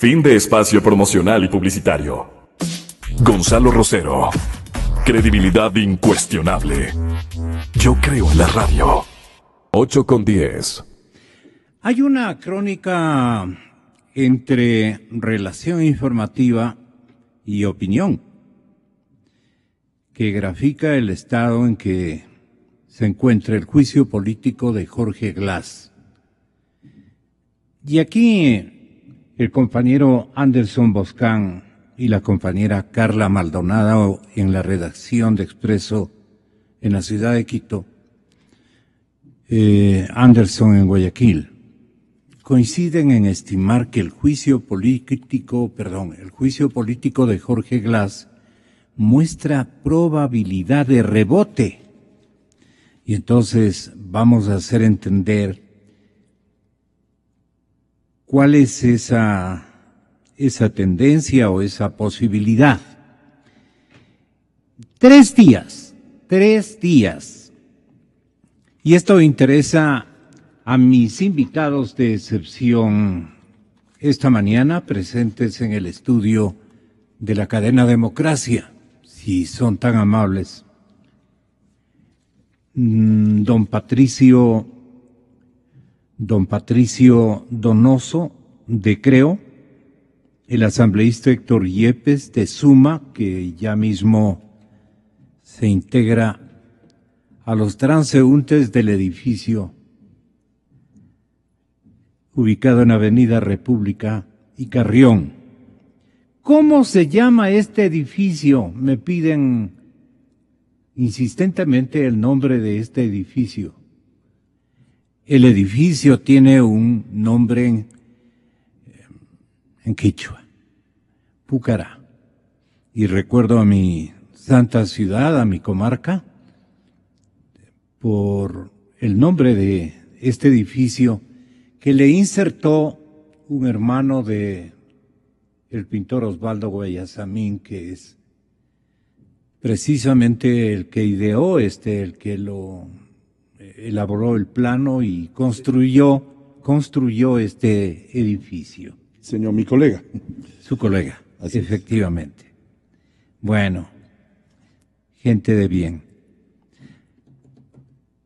Fin de espacio promocional y publicitario. Gonzalo Rosero. Credibilidad incuestionable. Yo creo en la radio. 8:10. Hay una crónica entre relación informativa y opinión que grafica el estado en que se encuentra el juicio político de Jorge Glass. Y aquí el compañero Anderson Boscan y la compañera Carla Maldonado en la redacción de Expreso en la ciudad de Quito, Anderson en Guayaquil, coinciden en estimar que el juicio político de Jorge Glass muestra probabilidad de rebote. Y entonces vamos a hacer entender cuál es esa tendencia o esa posibilidad. 3 días. Y esto interesa a mis invitados de excepción esta mañana presentes en el estudio de la cadena Democracia, si son tan amables. Don Patricio Donoso de Creo, el asambleísta Héctor Yepes de Suma, que ya mismo se integra a los transeúntes del edificio ubicado en Avenida República y Carrión. ¿Cómo se llama este edificio? Me piden insistentemente el nombre de este edificio. El edificio tiene un nombre en quichua, Pucará. Y recuerdo a mi santa ciudad, a mi comarca, por el nombre de este edificio que le insertó un hermano de el pintor Osvaldo Guayasamín, que es precisamente el que ideó el que lo elaboró el plano y construyó este edificio. Señor, mi colega. Su colega, así efectivamente. Bueno, gente de bien.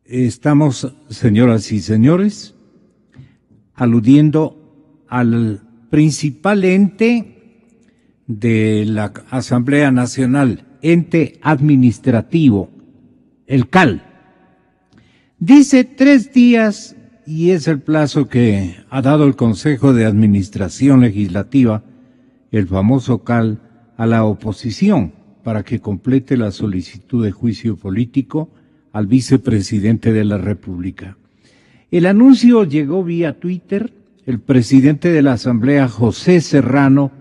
Estamos, señoras y señores, aludiendo al principal ente de la Asamblea Nacional, ente administrativo, el CAL. Dice 3 días y es el plazo que ha dado el Consejo de Administración Legislativa, el famoso CAL, a la oposición para que complete la solicitud de juicio político al vicepresidente de la República. El anuncio llegó vía Twitter. El presidente de la Asamblea, José Serrano,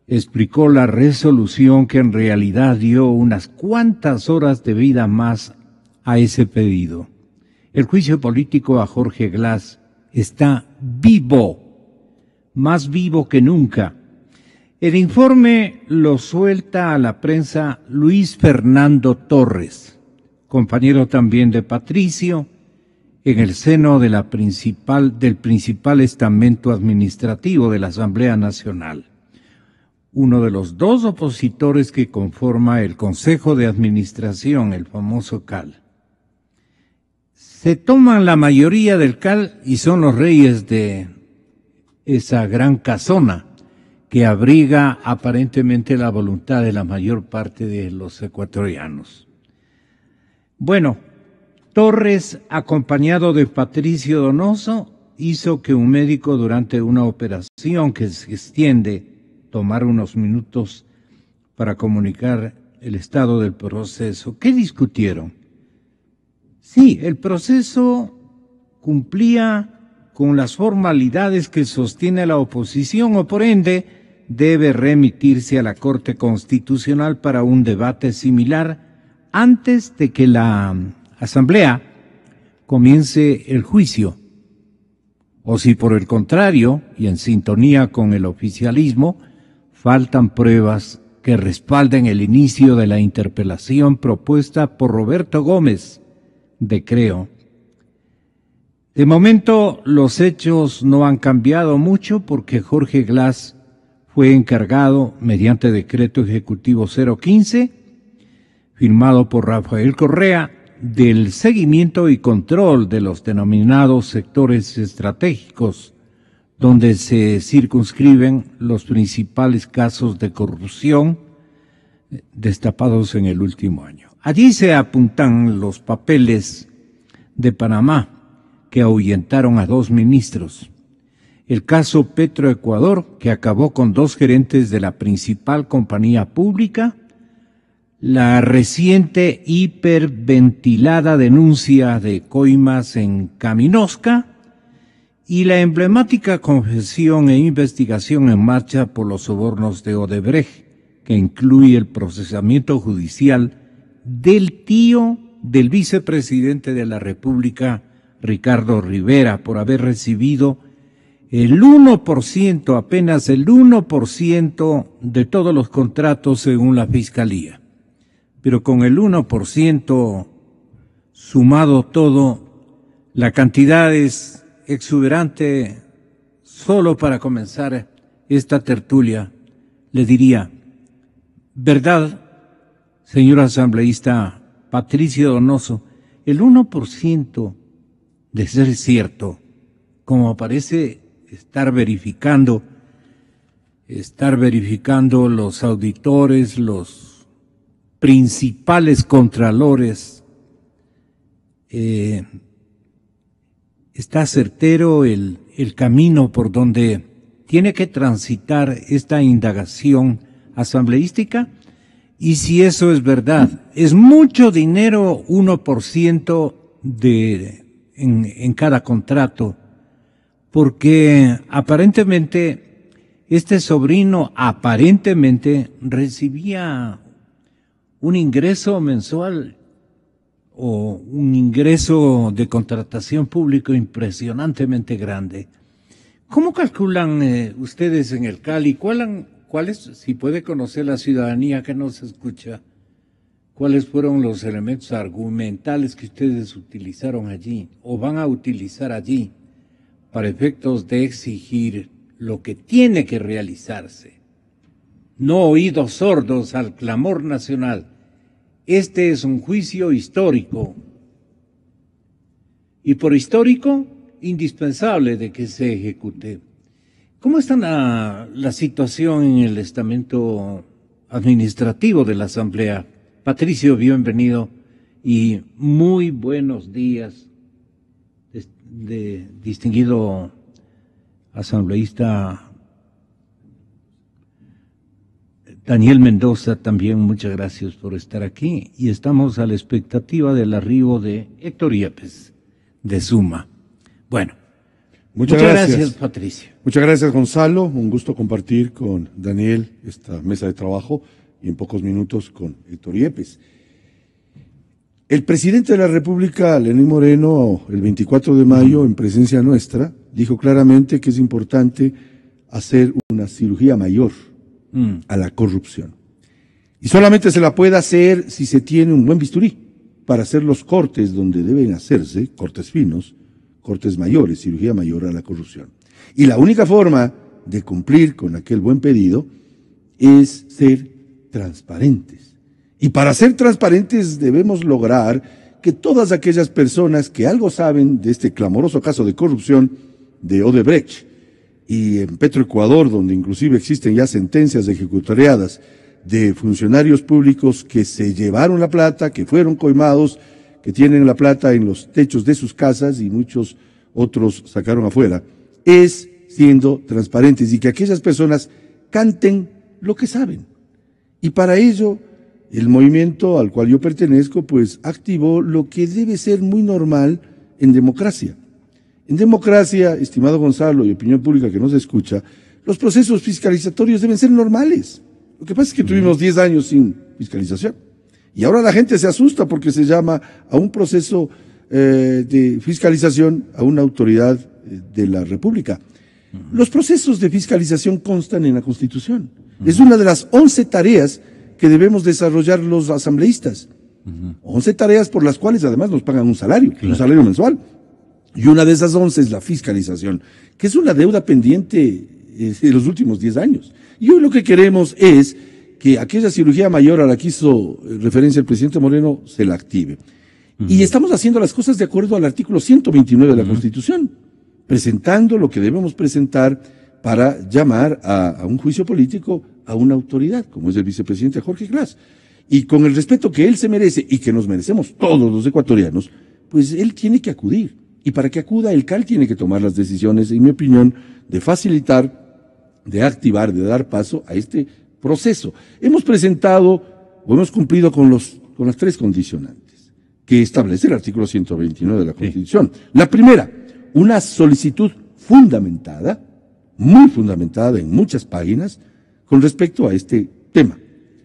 explicó la resolución que en realidad dio unas cuantas horas de vida más a ese pedido. El juicio político a Jorge Glass está vivo, más vivo que nunca. El informe lo suelta a la prensa Luis Fernando Torres, compañero también de Patricio, en el seno de del principal estamento administrativo de la Asamblea Nacional. Uno de los 2 opositores que conforma el Consejo de Administración, el famoso CAL. Se toman la mayoría del CAL y son los reyes de esa gran casona que abriga aparentemente la voluntad de la mayor parte de los ecuatorianos. Bueno, Torres, acompañado de Patricio Donoso, hizo que un médico durante una operación que se extiende tomar unos minutos para comunicar el estado del proceso. ¿Qué discutieron? Sí, el proceso cumplía con las formalidades que sostiene la oposición o por ende debe remitirse a la Corte Constitucional para un debate similar antes de que la Asamblea comience el juicio. O si por el contrario, y en sintonía con el oficialismo, faltan pruebas que respalden el inicio de la interpelación propuesta por Roberto Gómez de Creo. De momento, los hechos no han cambiado mucho porque Jorge Glass fue encargado, mediante decreto ejecutivo 015, firmado por Rafael Correa, del seguimiento y control de los denominados sectores estratégicos, donde se circunscriben los principales casos de corrupción destapados en el último año. Allí se apuntan los papeles de Panamá que ahuyentaron a 2 ministros, el caso Petroecuador, que acabó con 2 gerentes de la principal compañía pública, la reciente hiperventilada denuncia de coimas en Caminosca y la emblemática confesión e investigación en marcha por los sobornos de Odebrecht, que incluye el procesamiento judicial del tío del vicepresidente de la República, Ricardo Rivera, por haber recibido el 1%, apenas el 1% de todos los contratos según la Fiscalía. Pero con el 1% sumado todo, la cantidad es exuberante. Solo para comenzar esta tertulia, le diría, ¿verdad, señor asambleísta Patricio Donoso? El 1%, de ser cierto, como parece estar verificando los auditores, los principales contralores, está certero el camino por donde tiene que transitar esta indagación asambleística. Y si eso es verdad, es mucho dinero, 1% en cada contrato, porque aparentemente este sobrino recibía un ingreso mensual o un ingreso de contratación público impresionantemente grande. ¿Cómo calculan ustedes en el Cali? ¿Cuáles, si puede conocer la ciudadanía que nos escucha, cuáles fueron los elementos argumentales que ustedes utilizaron allí o van a utilizar allí para efectos de exigir lo que tiene que realizarse? No oídos sordos al clamor nacional. Este es un juicio histórico y por histórico indispensable de que se ejecute. ¿Cómo está la situación en el estamento administrativo de la Asamblea? Patricio, bienvenido y muy buenos días, de distinguido asambleísta Daniel Mendoza, también muchas gracias por estar aquí y estamos a la expectativa del arribo de Héctor Yepes de Suma. Bueno, muchas gracias, Patricio. Muchas gracias, Gonzalo. Un gusto compartir con Daniel esta mesa de trabajo y en pocos minutos con Héctor Yepes. El presidente de la República, Lenín Moreno, el 24 de mayo, en presencia nuestra, dijo claramente que es importante hacer una cirugía mayor a la corrupción. Y solamente se la puede hacer si se tiene un buen bisturí para hacer los cortes donde deben hacerse, cortes finos, cortes mayores, cirugía mayor a la corrupción. Y la única forma de cumplir con aquel buen pedido es ser transparentes. Y para ser transparentes debemos lograr que todas aquellas personas que algo saben de este clamoroso caso de corrupción de Odebrecht y en Petroecuador, donde inclusive existen ya sentencias ejecutoriadas de funcionarios públicos que se llevaron la plata, que fueron coimados, que tienen la plata en los techos de sus casas y muchos otros sacaron afuera, es siendo transparentes y que aquellas personas canten lo que saben. Y para ello, el movimiento al cual yo pertenezco, pues activó lo que debe ser muy normal en democracia. En democracia, estimado Gonzalo y opinión pública que nos escucha, los procesos fiscalizatorios deben ser normales. Lo que pasa es que tuvimos 10 años sin fiscalización. Y ahora la gente se asusta porque se llama a un proceso de fiscalización a una autoridad de la República. Los procesos de fiscalización constan en la Constitución. Es una de las 11 tareas que debemos desarrollar los asambleístas. 11 tareas por las cuales además nos pagan un salario mensual. Y una de esas 11 es la fiscalización, que es una deuda pendiente de los últimos 10 años. Y hoy lo que queremos es que aquella cirugía mayor a la que hizo referencia el presidente Moreno se la active. Y estamos haciendo las cosas de acuerdo al artículo 129 de la Constitución, presentando lo que debemos presentar para llamar a un juicio político a una autoridad, como es el vicepresidente Jorge Glass. Y con el respeto que él se merece y que nos merecemos todos los ecuatorianos, pues él tiene que acudir. Y para que acuda, el CAL tiene que tomar las decisiones, en mi opinión, de facilitar, de activar, de dar paso a este proceso. Hemos presentado o hemos cumplido con las 3 condicionantes que establece el artículo 129 de la Constitución. Sí. La primera, una solicitud fundamentada, muy fundamentada en muchas páginas, con respecto a este tema.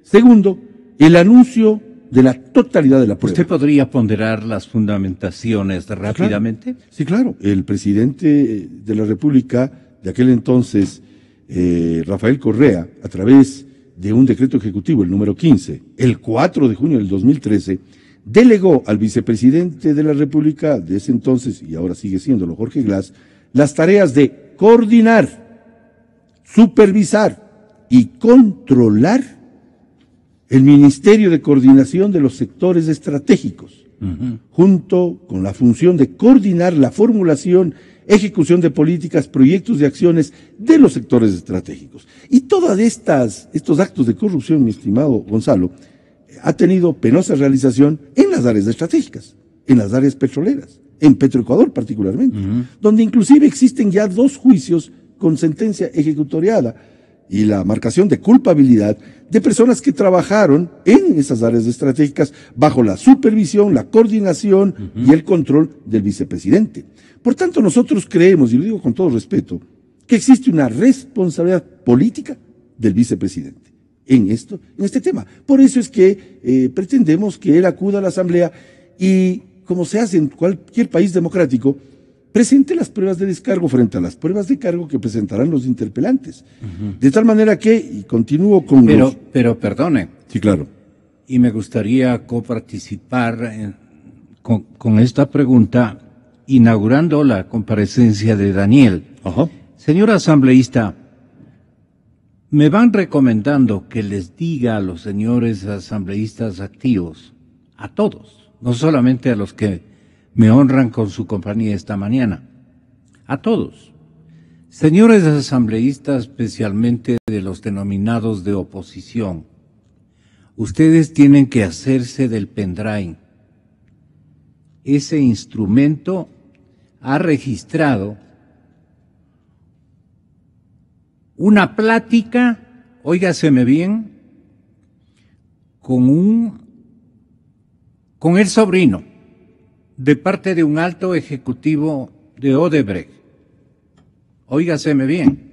Segundo, el anuncio de la totalidad de la prueba. ¿Usted podría ponderar las fundamentaciones rápidamente? Sí, claro. El presidente de la República de aquel entonces, Rafael Correa, a través de un decreto ejecutivo, el número 15, el 4 de junio del 2013, delegó al vicepresidente de la República de ese entonces, y ahora sigue siéndolo, Jorge Glass, las tareas de coordinar, supervisar y controlar el Ministerio de Coordinación de los Sectores Estratégicos, junto con la función de coordinar la formulación, ejecución de políticas, proyectos y acciones de los sectores estratégicos. Y todos estos actos de corrupción, mi estimado Gonzalo, ha tenido penosa realización en las áreas estratégicas, en las áreas petroleras, en Petroecuador particularmente, donde inclusive existen ya 2 juicios con sentencia ejecutoriada y la marcación de culpabilidad de personas que trabajaron en esas áreas estratégicas bajo la supervisión, la coordinación y el control del vicepresidente. Por tanto, nosotros creemos, y lo digo con todo respeto, que existe una responsabilidad política del vicepresidente en este tema. Por eso es que pretendemos que él acuda a la Asamblea y, como se hace en cualquier país democrático, presente las pruebas de descargo frente a las pruebas de cargo que presentarán los interpelantes. De tal manera que, y continúo con Pero perdone. Sí, claro. Y me gustaría coparticipar con esta pregunta, inaugurando la comparecencia de Daniel. Señor asambleísta, me van recomendando que les diga a los señores asambleístas activos, a todos, no solamente a los que me honran con su compañía esta mañana, a todos, señores asambleístas, especialmente de los denominados de oposición, ustedes tienen que hacerse del pendrive. Ese instrumento ha registrado una plática, óigaseme bien, con el sobrino de parte de un alto ejecutivo de Odebrecht. Óigaseme bien,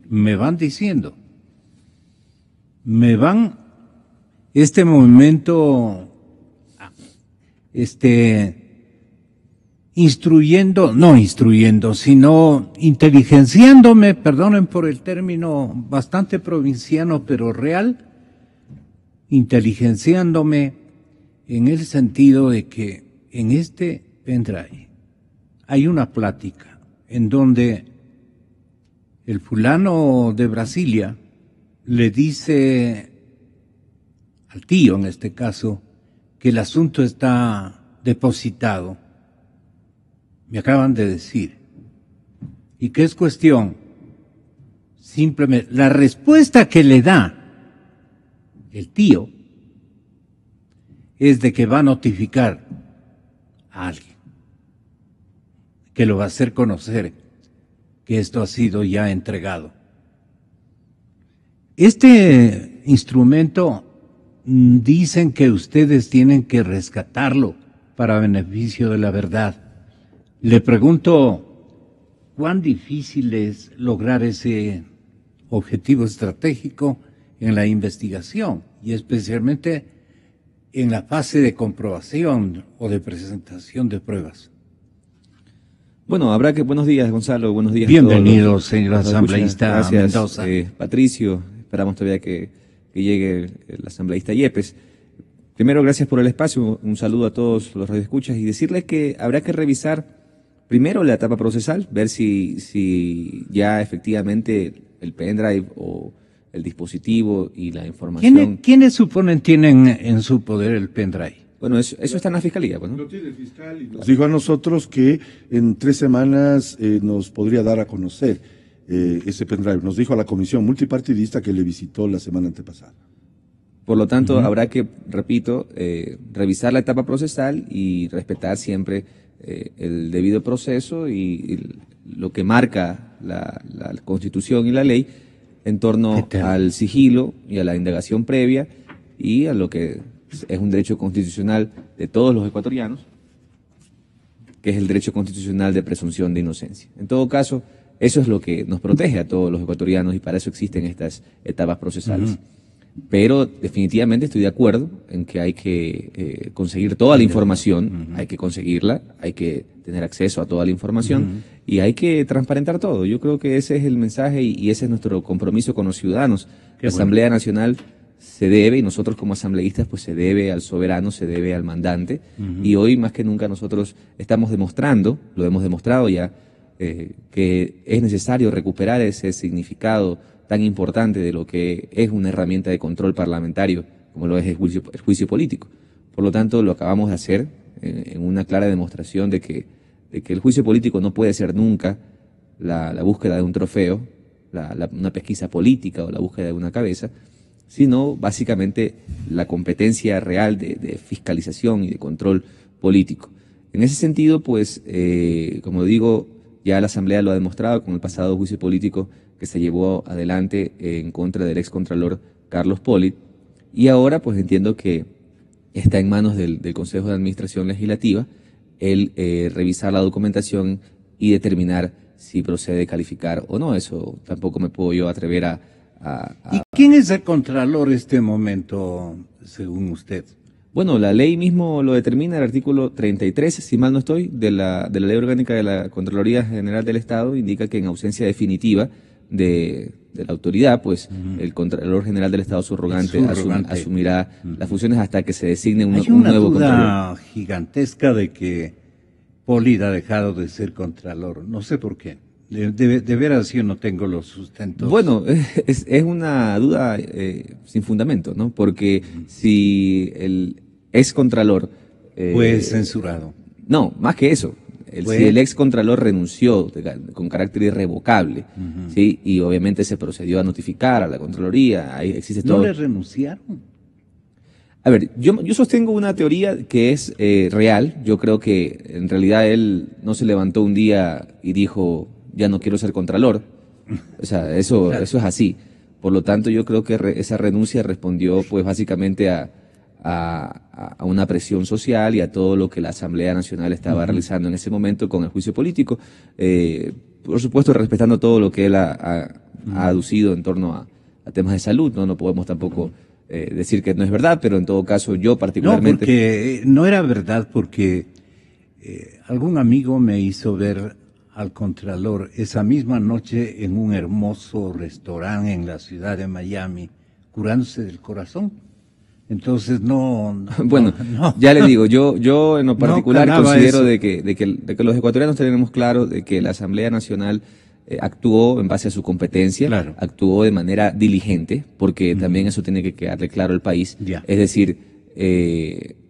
me van diciendo, este momento, sino inteligenciándome, perdonen por el término bastante provinciano, pero real, inteligenciándome en el sentido de que en este pendrive hay una plática en donde el fulano de Brasilia le dice al tío, en este caso, que el asunto está depositado. Me acaban de decir. ¿Y qué es cuestión? Simplemente, la respuesta que le da el tío es de que va a notificar a alguien, que lo va a hacer conocer que esto ha sido ya entregado. Este instrumento dicen que ustedes tienen que rescatarlo para beneficio de la verdad. Le pregunto, ¿cuán difícil es lograr ese objetivo estratégico en la investigación y especialmente en la fase de comprobación o de presentación de pruebas? Bueno, buenos días, Gonzalo, buenos días. Bienvenido, señor asambleísta Gracias, Mendoza. Patricio, esperamos todavía que llegue el asambleísta Yepes. Primero, gracias por el espacio, un saludo a todos los radioescuchas y decirles que habrá que revisar primero la etapa procesal, ver si ya efectivamente el pendrive o el dispositivo y la información... ¿Quiénes suponen tienen en su poder el pendrive? Bueno, eso está en la fiscalía, pues, ¿no? Lo tiene el fiscal y nos dijo a nosotros que en 3 semanas nos podría dar a conocer ese pendrive. Nos dijo a la comisión multipartidista que le visitó la semana antepasada. Por lo tanto, habrá que, repito, revisar la etapa procesal y respetar siempre el debido proceso y lo que marca la Constitución y la ley en torno al sigilo y a la indagación previa y a lo que es un derecho constitucional de todos los ecuatorianos, que es el derecho constitucional de presunción de inocencia. En todo caso, eso es lo que nos protege a todos los ecuatorianos y para eso existen estas etapas procesales. Pero definitivamente estoy de acuerdo en que hay que conseguir toda la información, hay que conseguirla, hay que tener acceso a toda la información y hay que transparentar todo. Yo creo que ese es el mensaje y ese es nuestro compromiso con los ciudadanos. La Asamblea Nacional se debe, y nosotros como asambleístas, pues se debe al soberano, se debe al mandante, y hoy más que nunca nosotros estamos demostrando, lo hemos demostrado ya, que es necesario recuperar ese significado tan importante de lo que es una herramienta de control parlamentario, como lo es el juicio político. Por lo tanto, lo acabamos de hacer en una clara demostración de que el juicio político no puede ser nunca la búsqueda de un trofeo, una pesquisa política o la búsqueda de una cabeza, sino básicamente la competencia real de fiscalización y de control político. En ese sentido, pues, como digo, ya la Asamblea lo ha demostrado con el pasado juicio político que se llevó adelante en contra del excontralor Carlos Polit, y ahora pues entiendo que está en manos del Consejo de Administración Legislativa el revisar la documentación y determinar si procede calificar o no. Eso tampoco me puedo yo atrever a... ¿Y quién es el contralor en este momento, según usted? Bueno, la ley mismo lo determina, el artículo 33, si mal no estoy, de la Ley Orgánica de la Contraloría General del Estado, indica que en ausencia definitiva de la autoridad, pues el Contralor General del Estado subrogante asumirá las funciones hasta que se designe un nuevo Contralor. Hay una duda gigantesca de que Polit ha dejado de ser Contralor, no sé por qué. De veras yo no tengo los sustentos. Bueno, es una duda sin fundamento, ¿no? Porque si el excontralor... fue censurado. No, más que eso. Si el excontralor renunció con carácter irrevocable, ¿sí? Y obviamente se procedió a notificar a la Contraloría, ahí existe todo... ¿No le renunciaron? A ver, yo sostengo una teoría que es real. Yo creo que en realidad él no se levantó un día y dijo... ya no quiero ser contralor. O sea, eso es así. Por lo tanto, yo creo que esa renuncia respondió, pues, básicamente a una presión social y a todo lo que la Asamblea Nacional estaba realizando en ese momento con el juicio político. Por supuesto, respetando todo lo que él ha aducido en torno a temas de salud. No podemos tampoco decir que no es verdad, pero en todo caso, yo particularmente... No, porque no era verdad, porque algún amigo me hizo ver al Contralor esa misma noche en un hermoso restaurante en la ciudad de Miami, curándose del corazón. Entonces bueno, ya le digo, yo en lo particular considero de que los ecuatorianos tenemos claro de que la Asamblea Nacional actuó en base a su competencia, actuó de manera diligente, porque también eso tiene que quedarle claro al país. Es decir,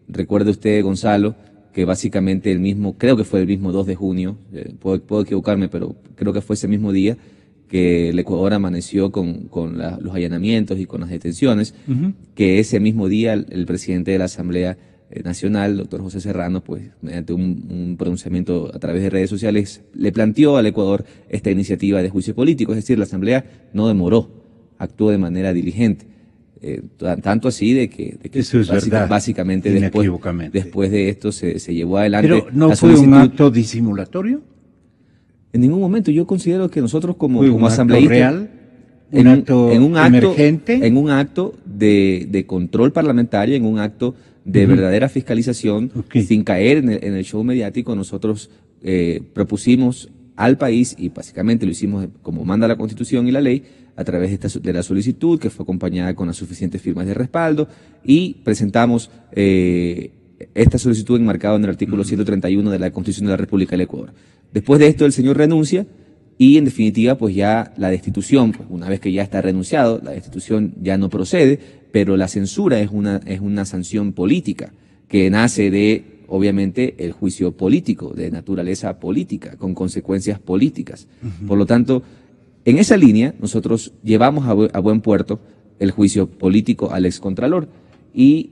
recuerde usted, Gonzalo, que básicamente creo que fue el mismo 2 de junio, puedo equivocarme, pero creo que fue ese mismo día que el Ecuador amaneció con los allanamientos y con las detenciones, que ese mismo día el presidente de la Asamblea Nacional, doctor José Serrano, pues mediante un pronunciamiento a través de redes sociales, le planteó al Ecuador esta iniciativa de juicio político, es decir, la Asamblea no demoró, actuó de manera diligente. Tanto así de que eso es básicamente después de esto se llevó adelante. ¿Pero no fue un acto disimulatorio? En ningún momento. Yo considero que nosotros como asambleístas, real, en un acto emergente, en un acto de control parlamentario, en un acto de verdadera fiscalización, sin caer en el show mediático, nosotros propusimos al país, y básicamente lo hicimos como manda la Constitución y la ley, a través de la solicitud, que fue acompañada con las suficientes firmas de respaldo, y presentamos esta solicitud enmarcada en el artículo 131 de la Constitución de la República del Ecuador. Después de esto, el señor renuncia y, en definitiva, pues ya la destitución, pues una vez que ya está renunciado, la destitución ya no procede, pero la censura es una sanción política que nace de, obviamente, el juicio político, de naturaleza política, con consecuencias políticas. Por lo tanto, en esa línea, nosotros llevamos a buen puerto el juicio político al excontralor y,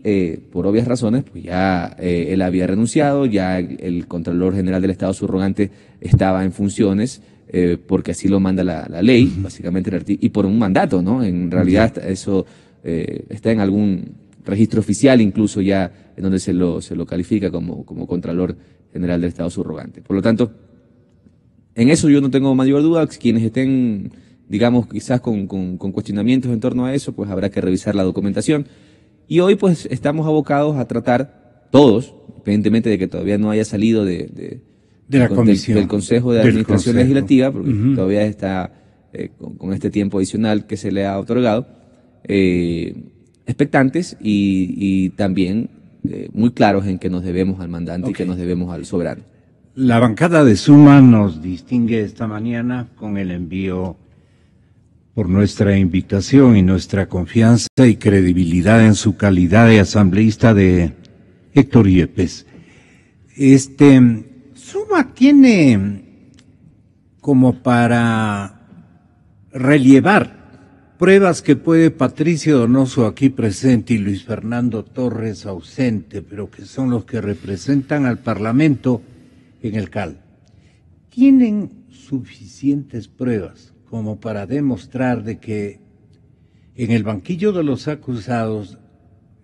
por obvias razones, pues ya él había renunciado, ya el Contralor General del Estado subrogante estaba en funciones, porque así lo manda la ley, básicamente, y por un mandato, ¿no? En realidad, eso está en algún registro oficial, incluso ya en donde se lo califica como Contralor General del Estado subrogante. Por lo tanto, en eso yo no tengo mayor duda. Quienes estén, digamos, quizás con cuestionamientos en torno a eso, pues habrá que revisar la documentación. Y hoy, pues, estamos abocados a tratar todos, independientemente de que todavía no haya salido de la comisión, del Consejo de Administración Legislativa, porque todavía está con este tiempo adicional que se le ha otorgado, expectantes y también muy claros en que nos debemos al mandante y que nos debemos al soberano. La bancada de Suma nos distingue esta mañana con el envío por nuestra invitación y nuestra confianza y credibilidad en su calidad de asambleísta de Héctor Yepes. Suma tiene como para relievar pruebas que puede Patricio Donoso aquí presente y Luis Fernando Torres ausente, pero que son los que representan al Parlamento en el CAL. ¿Tienen suficientes pruebas como para demostrar de que en el banquillo de los acusados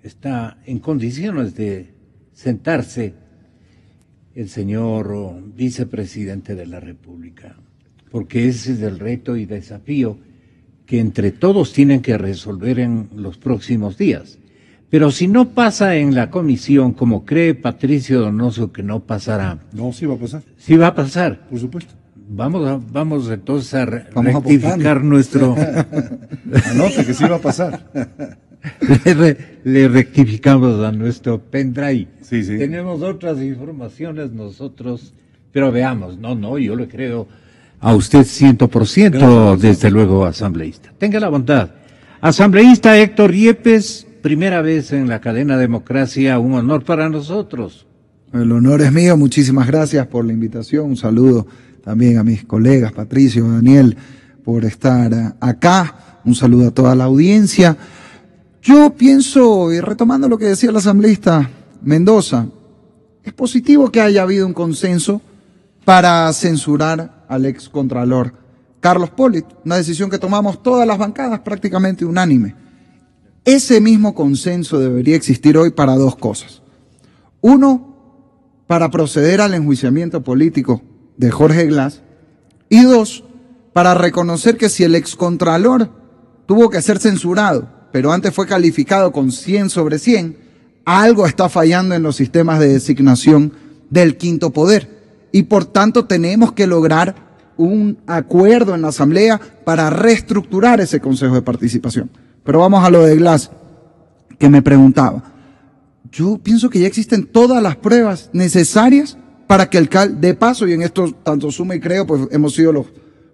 está en condiciones de sentarse el señor vicepresidente de la República? Porque ese es el reto y desafío que entre todos tienen que resolver en los próximos días. Pero si no pasa en la comisión, como cree Patricio Donoso que no pasará. No, sí va a pasar. Sí va a pasar. Por supuesto. Vamos entonces a rectificar nuestro... Anote que sí va a pasar. Le rectificamos a nuestro pendrive. Sí, sí. Tenemos otras informaciones nosotros, pero veamos, yo le creo a usted 100%, gracias, desde luego asambleísta. Tenga la bondad. Asambleísta Héctor Yepes, primera vez en la cadena Democracia, un honor para nosotros. El honor es mío, muchísimas gracias por la invitación, un saludo también a mis colegas, Patricio, Daniel, por estar acá, un saludo a toda la audiencia. Yo pienso, y retomando lo que decía el asambleísta Mendoza, es positivo que haya habido un consenso para censurar al excontralor Carlos Pollitt, una decisión que tomamos todas las bancadas prácticamente unánime. Ese mismo consenso debería existir hoy para dos cosas. Uno, para proceder al enjuiciamiento político de Jorge Glass, y dos, para reconocer que si el excontralor tuvo que ser censurado, pero antes fue calificado con 100 sobre 100, algo está fallando en los sistemas de designación del quinto poder. Y por tanto tenemos que lograr un acuerdo en la Asamblea para reestructurar ese Consejo de Participación. Pero vamos a lo de Glass, que me preguntaba. Yo pienso que ya existen todas las pruebas necesarias para que el CAL dé paso, y en esto tanto Suma y Creo, pues hemos sido los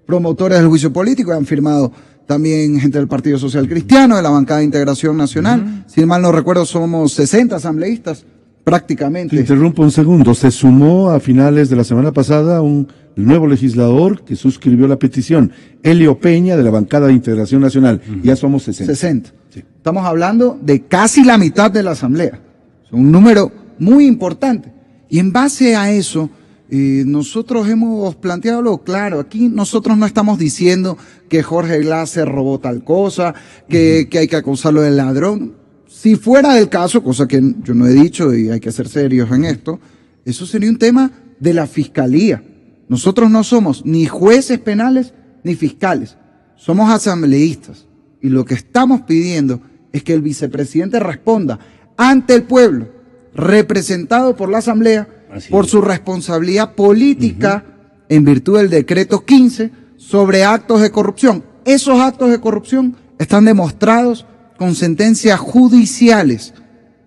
promotores del juicio político, y han firmado también gente del Partido Social Cristiano, de la bancada de Integración Nacional. Si mal no recuerdo, somos 60 asambleístas prácticamente. Te interrumpo un segundo. Se sumó a finales de la semana pasada el nuevo legislador que suscribió la petición, Elio Peña, de la bancada de Integración Nacional. Ya somos 60. 60. Sí. Estamos hablando de casi la mitad de la Asamblea. Es un número muy importante. Y en base a eso, nosotros hemos planteado algo claro. Aquí nosotros no estamos diciendo que Jorge Glass se robó tal cosa, que hay que acusarlo de ladrón. Si fuera el caso, cosa que yo no he dicho y hay que ser serios en esto, eso sería un tema de la Fiscalía. Nosotros no somos ni jueces penales ni fiscales. Somos asambleístas. Y lo que estamos pidiendo es que el vicepresidente responda ante el pueblo, representado por la Asamblea, por su responsabilidad política en virtud del decreto 15 sobre actos de corrupción. Esos actos de corrupción están demostrados con sentencias judiciales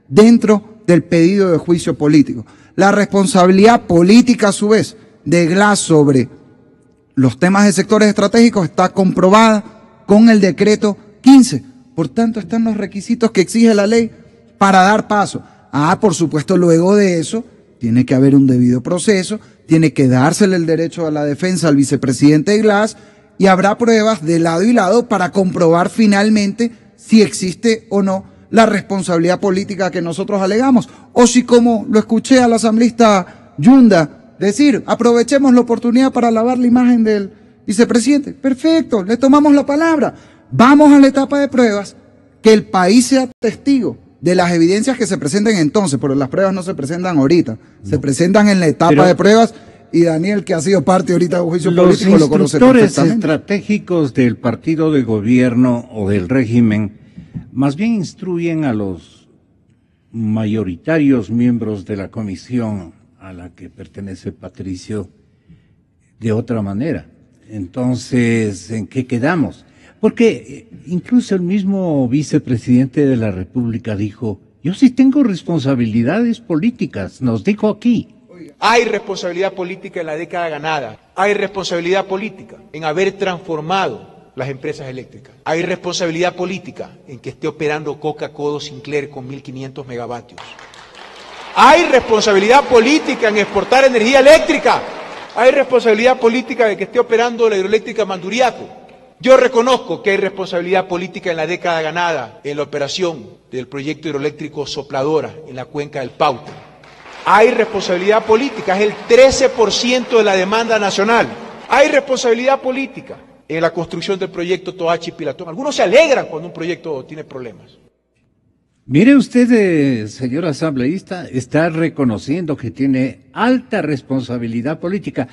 dentro del pedido de juicio político. La responsabilidad política, a su vez, de Glass sobre los temas de sectores estratégicos está comprobada con el decreto 15. Por tanto, están los requisitos que exige la ley para dar paso. Por supuesto, luego de eso, tiene que haber un debido proceso, tiene que dársele el derecho a la defensa al vicepresidente Glass y habrá pruebas de lado y lado para comprobar finalmente si existe o no la responsabilidad política que nosotros alegamos. O si, como lo escuché al asambleísta Yunda decir, aprovechemos la oportunidad para lavar la imagen del vicepresidente. Perfecto, le tomamos la palabra. Vamos a la etapa de pruebas, que el país sea testigo de las evidencias que se presenten entonces, pero las pruebas no se presentan ahorita, se presentan en la etapa de pruebas, y Daniel, que ha sido parte ahorita del juicio político, lo conoce perfectamente. Los instructores estratégicos del partido de gobierno o del régimen más bien instruyen a los mayoritarios miembros de la comisión a la que pertenece Patricio de otra manera. Entonces, ¿en qué quedamos? Porque incluso el mismo vicepresidente de la República dijo, yo sí tengo responsabilidades políticas, nos dijo aquí. Hay responsabilidad política en la década ganada, hay responsabilidad política en haber transformado las empresas eléctricas, hay responsabilidad política en que esté operando Coca-Cola Sinclair con 1.500 megavatios, hay responsabilidad política en exportar energía eléctrica, hay responsabilidad política de que esté operando la hidroeléctrica Manduriaco. Yo reconozco que hay responsabilidad política en la década ganada en la operación del proyecto hidroeléctrico Sopladora en la cuenca del Pauta. Hay responsabilidad política, es el 13% de la demanda nacional. Hay responsabilidad política en la construcción del proyecto Toachi Pilatón. Algunos se alegran cuando un proyecto tiene problemas. Mire usted, señor asambleísta, está reconociendo que tiene alta responsabilidad política,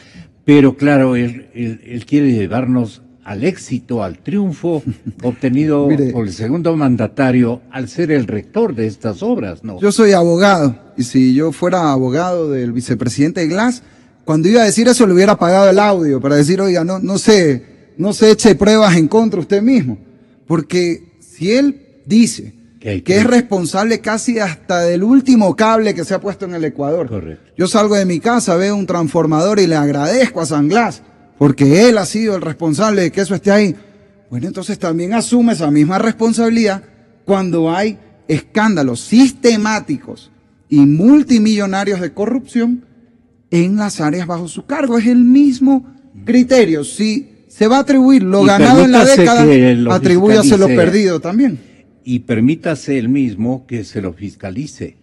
pero claro, él quiere llevarnos al éxito, al triunfo obtenido por el segundo mandatario al ser el rector de estas obras, ¿no? Yo soy abogado, y si yo fuera abogado del vicepresidente Glass, cuando iba a decir eso le hubiera apagado el audio para decir, oiga, no se eche pruebas en contra usted mismo, porque si él dice que es responsable casi hasta del último cable que se ha puesto en el Ecuador. Correcto. Yo salgo de mi casa, veo un transformador y le agradezco a San Glass, porque él ha sido el responsable de que eso esté ahí. Bueno, entonces también asume esa misma responsabilidad cuando hay escándalos sistemáticos y multimillonarios de corrupción en las áreas bajo su cargo. Es el mismo criterio. Si se va a atribuir lo ganado en la década, atribúyase lo perdido también. Y permítase el mismo que se lo fiscalice.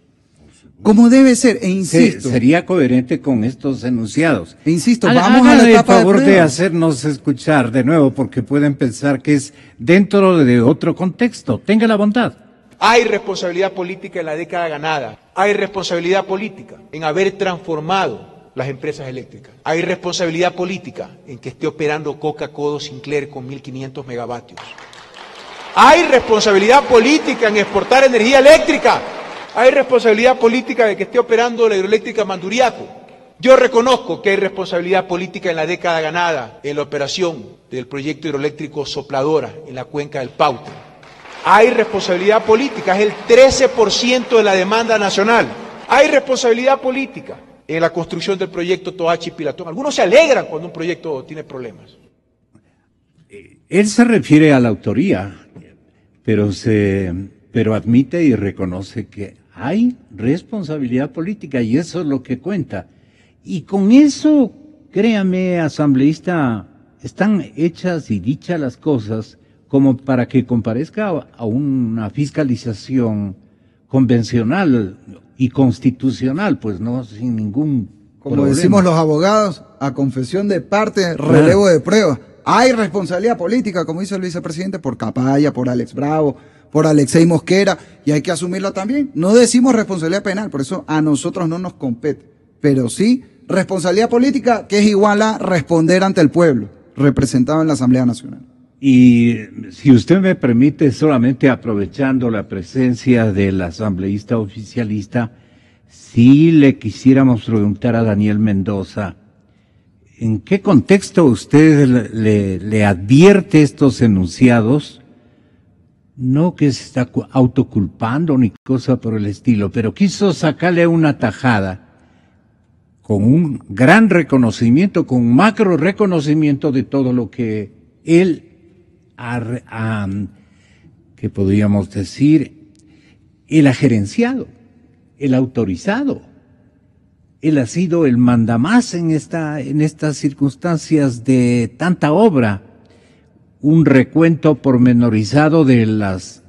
Como debe ser, e insisto. Sería coherente con estos enunciados. E insisto, vamos a la etapa el favor de de hacernos escuchar de nuevo, porque pueden pensar que es dentro de otro contexto. Tenga la bondad. Hay responsabilidad política en la década ganada, hay responsabilidad política en haber transformado las empresas eléctricas, hay responsabilidad política en que esté operando Coca-Cola Sinclair con 1.500 megavatios, hay responsabilidad política en exportar energía eléctrica, hay responsabilidad política de que esté operando la hidroeléctrica Manduriaco. Yo reconozco que hay responsabilidad política en la década ganada en la operación del proyecto hidroeléctrico Sopladora en la cuenca del Pauta. Hay responsabilidad política, es el 13% de la demanda nacional. Hay responsabilidad política en la construcción del proyecto Toachi Pilatón. Algunos se alegran cuando un proyecto tiene problemas. Él se refiere a la autoría, pero admite y reconoce que hay responsabilidad política y eso es lo que cuenta. Y con eso, créame, asambleísta, están hechas y dichas las cosas como para que comparezca a una fiscalización convencional y constitucional, pues no sin ningún problema. Como decimos los abogados, a confesión de parte, relevo de prueba. Hay responsabilidad política, como dice el vicepresidente, por Capaya, por Alex Bravo, por Alexei Mosquera, y hay que asumirlo también. No decimos responsabilidad penal, por eso a nosotros no nos compete, pero sí responsabilidad política, que es igual a responder ante el pueblo, representado en la Asamblea Nacional. Y si usted me permite, solamente aprovechando la presencia del asambleísta oficialista, sí le quisiéramos preguntar a Daniel Mendoza, ¿en qué contexto usted le advierte estos enunciados no que se está autoculpando ni cosa por el estilo, pero quiso sacarle una tajada con un gran reconocimiento, con un macro reconocimiento de todo lo que él que podríamos decir, él ha gerenciado, él ha autorizado. Él ha sido el mandamás en estas circunstancias de tanta obra. Un recuento pormenorizado de las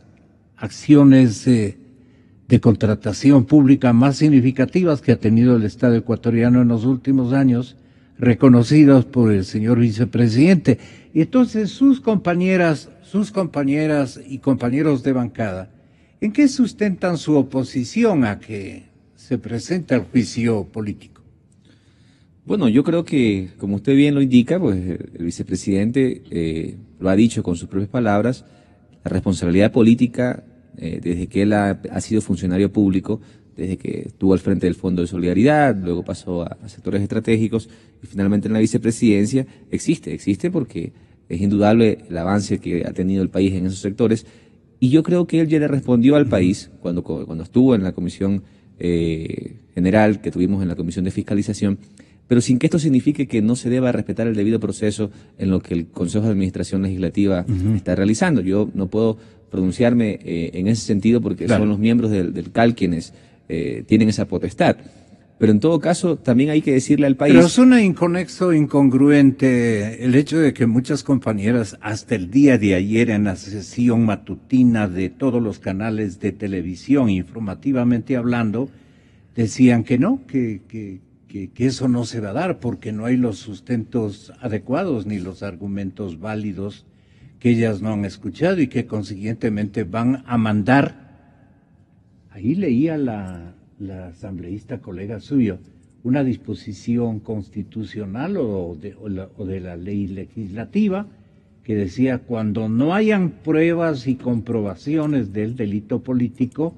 acciones de contratación pública más significativas que ha tenido el Estado ecuatoriano en los últimos años, reconocidos por el señor vicepresidente. Y entonces sus compañeras y compañeros de bancada, ¿en qué sustentan su oposición a que se presenta el juicio político? Bueno, yo creo que, como usted bien lo indica, pues el vicepresidente lo ha dicho con sus propias palabras, la responsabilidad política, desde que él ha sido funcionario público, desde que estuvo al frente del Fondo de Solidaridad, luego pasó a sectores estratégicos y finalmente en la vicepresidencia, existe porque es indudable el avance que ha tenido el país en esos sectores, y yo creo que él ya le respondió al país cuando estuvo en la comisión general que tuvimos en la Comisión de Fiscalización, pero sin que esto signifique que no se deba respetar el debido proceso en lo que el Consejo de Administración Legislativa está realizando. Yo no puedo pronunciarme en ese sentido porque son los miembros del CAL quienes tienen esa potestad. Pero en todo caso, también hay que decirle al país... Pero suena inconexo, incongruente el hecho de que muchas compañeras hasta el día de ayer en la sesión matutina de todos los canales de televisión, informativamente hablando, decían que no, que eso no se va a dar porque no hay los sustentos adecuados ni los argumentos válidos que ellas no han escuchado y que consiguientemente van a mandar. Ahí leía la asambleísta colega suyo, una disposición constitucional o de la ley legislativa que decía cuando no hayan pruebas y comprobaciones del delito político,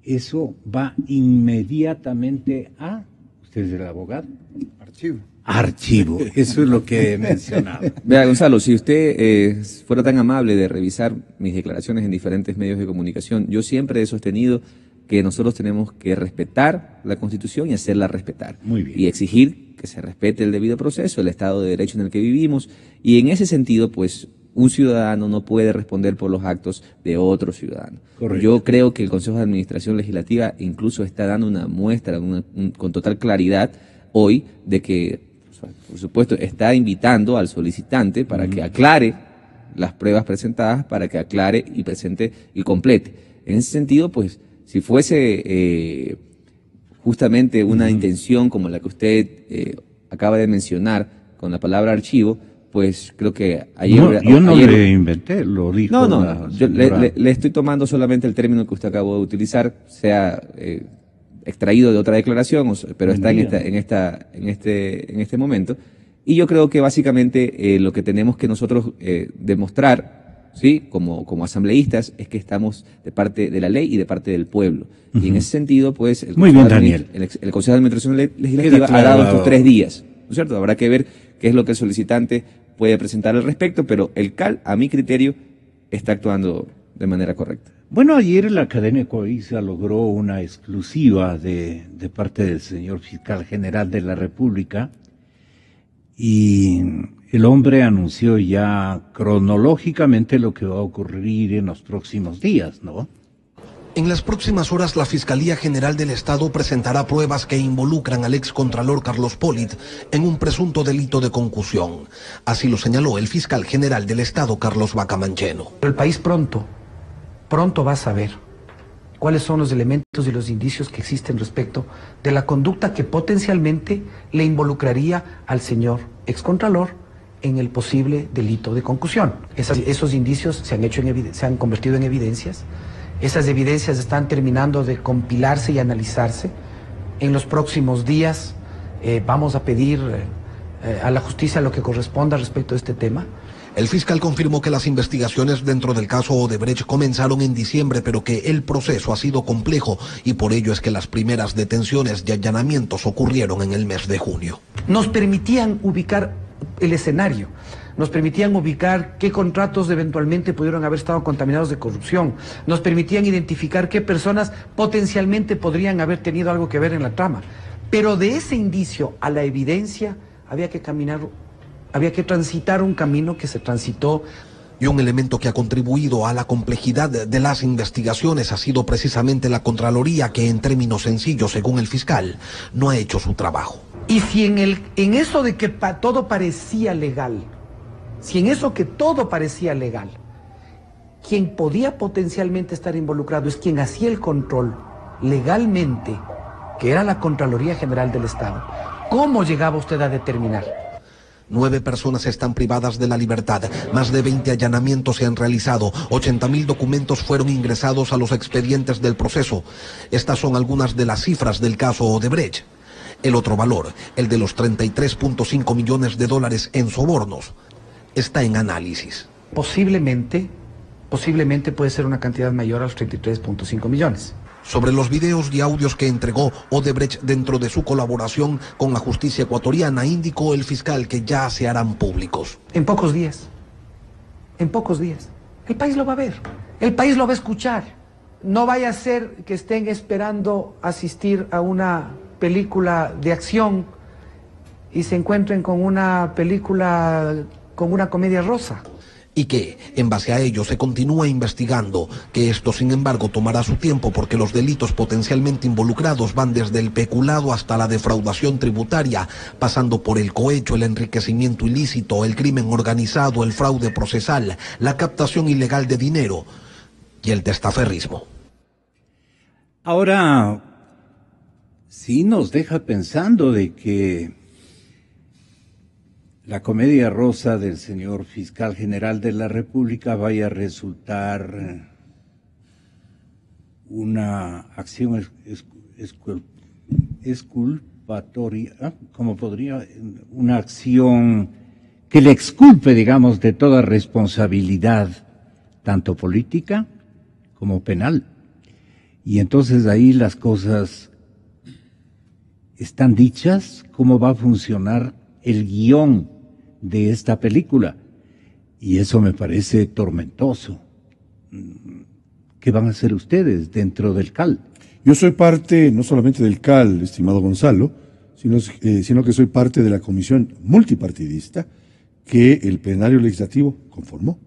eso va inmediatamente a, ¿usted es el abogado? Archivo, eso es lo que he mencionado. Vea, Gonzalo, si usted fuera tan amable de revisar mis declaraciones en diferentes medios de comunicación, yo siempre he sostenido que nosotros tenemos que respetar la Constitución y hacerla respetar. Muy bien. Y exigir que se respete el debido proceso, el Estado de Derecho en el que vivimos. Y en ese sentido, pues, un ciudadano no puede responder por los actos de otro ciudadano. Correcto. Yo creo que el Consejo de Administración Legislativa incluso está dando una muestra con total claridad hoy de que, por supuesto, está invitando al solicitante para que aclare las pruebas presentadas, para que aclare y presente y complete. En ese sentido, pues, si fuese justamente una intención como la que usted acaba de mencionar con la palabra archivo, pues creo que ayer... Yo no le inventé, lo dijo. No, yo le estoy tomando solamente el término que usted acabó de utilizar, sea extraído de otra declaración, pero está en este momento. Y yo creo que básicamente lo que tenemos que nosotros demostrar, ¿sí? Como asambleístas, es que estamos de parte de la ley y de parte del pueblo. Y en ese sentido, pues, el Consejo de Administración Legislativa ha dado estos 3 días, ¿no es cierto? Habrá que ver qué es lo que el solicitante puede presentar al respecto, pero el CAL, a mi criterio, está actuando de manera correcta. Bueno, ayer la cadena Ecuavisa logró una exclusiva de parte del señor fiscal general de la República y el hombre anunció ya cronológicamente lo que va a ocurrir en los próximos días, ¿no? En las próximas horas, la Fiscalía General del Estado presentará pruebas que involucran al excontralor Carlos Polit en un presunto delito de concusión. Así lo señaló el fiscal general del Estado, Carlos Vaca Mancheno. El país pronto va a saber cuáles son los elementos y los indicios que existen respecto de la conducta que potencialmente le involucraría al señor excontralor en el posible delito de concusión. Esos indicios se han convertido en evidencias. Esas evidencias están terminando de compilarse y analizarse. En los próximos días vamos a pedir a la justicia lo que corresponda respecto a este tema. El fiscal confirmó que las investigaciones dentro del caso Odebrecht comenzaron en diciembre, pero que el proceso ha sido complejo y por ello es que las primeras detenciones y allanamientos ocurrieron en el mes de junio. Nos permitían ubicar el escenario. nos permitían ubicar qué contratos eventualmente pudieron haber estado contaminados de corrupción, nos permitían identificar qué personas potencialmente podrían haber tenido algo que ver en la trama. Pero de ese indicio a la evidencia había que transitar un camino que se transitó. Y un elemento que ha contribuido a la complejidad de las investigaciones ha sido precisamente la Contraloría, que en términos sencillos, según el fiscal, no ha hecho su trabajo. Y si en eso de que todo parecía legal, quien podía potencialmente estar involucrado es quien hacía el control legalmente, que era la Contraloría General del Estado. ¿Cómo llegaba usted a determinar? 9 personas están privadas de la libertad, más de 20 allanamientos se han realizado, 80.000 documentos fueron ingresados a los expedientes del proceso. Estas son algunas de las cifras del caso Odebrecht. El otro valor, el de los 33.5 millones de dólares en sobornos, está en análisis. Posiblemente puede ser una cantidad mayor a los 33.5 millones. Sobre los videos y audios que entregó Odebrecht dentro de su colaboración con la justicia ecuatoriana, indicó el fiscal que ya se harán públicos. En pocos días. El país lo va a ver, el país lo va a escuchar. No vaya a ser que estén esperando asistir a una película de acción y se encuentren con una película, con una comedia rosa. Y que, en base a ello, se continúa investigando, que esto, sin embargo, tomará su tiempo porque los delitos potencialmente involucrados van desde el peculado hasta la defraudación tributaria, pasando por el cohecho, el enriquecimiento ilícito, el crimen organizado, el fraude procesal, la captación ilegal de dinero y el testaferrismo. Ahora, sí nos deja pensando de que la comedia rosa del señor fiscal general de la República vaya a resultar una acción exculpatoria, como podría, una acción que le exculpe, digamos, de toda responsabilidad, tanto política como penal. Y entonces ahí las cosas están dichas, cómo va a funcionar el guión de esta película, y eso me parece tormentoso. ¿Qué van a hacer ustedes dentro del CAL? Yo soy parte no solamente del CAL, estimado Gonzalo, sino que soy parte de la comisión multipartidista que el plenario legislativo conformó.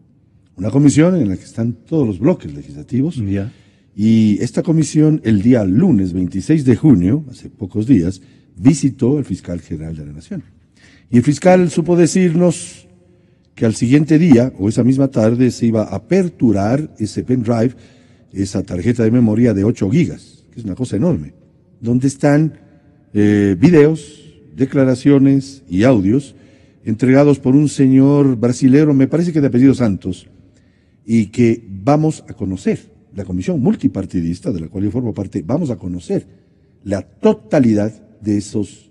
Una comisión en la que están todos los bloques legislativos. Ya. Y esta comisión, el día lunes 26 de junio, hace pocos días, visitó al fiscal general de la Nación. Y el fiscal supo decirnos que al siguiente día, o esa misma tarde, se iba a aperturar ese pendrive, esa tarjeta de memoria de 8 gigas, que es una cosa enorme, donde están videos, declaraciones y audios entregados por un señor brasilero, me parece que de apellido Santos, y que vamos a conocer, la comisión multipartidista, de la cual yo formo parte, vamos a conocer la totalidad de esos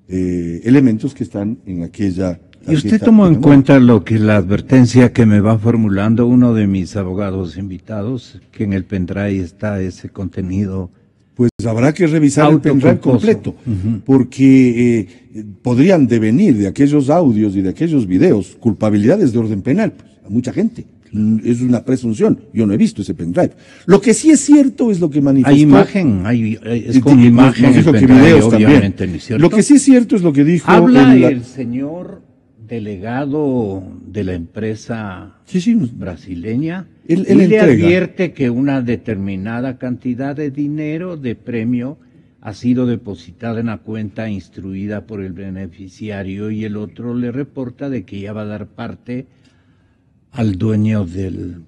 elementos que están en aquella tarjeta. ¿Y usted tomó en cuenta lo que la advertencia que me va formulando uno de mis abogados invitados, que en el pendrive está ese contenido? Pues habrá que revisar el pendrive completo, porque podrían devenir de aquellos audios y de aquellos videos culpabilidades de orden penal, pues, a mucha gente. Es una presunción, yo no he visto ese pendrive. Lo que sí es cierto es lo que manifestó. Hay imagen, es con imagen. Nos dijo que videos también. Lo que sí es cierto es lo que dijo. Habla el señor delegado de la empresa brasileña. Él le advierte que una determinada cantidad de dinero de premio ha sido depositada en la cuenta instruida por el beneficiario, y el otro le reporta de que ya va a dar parte al dueño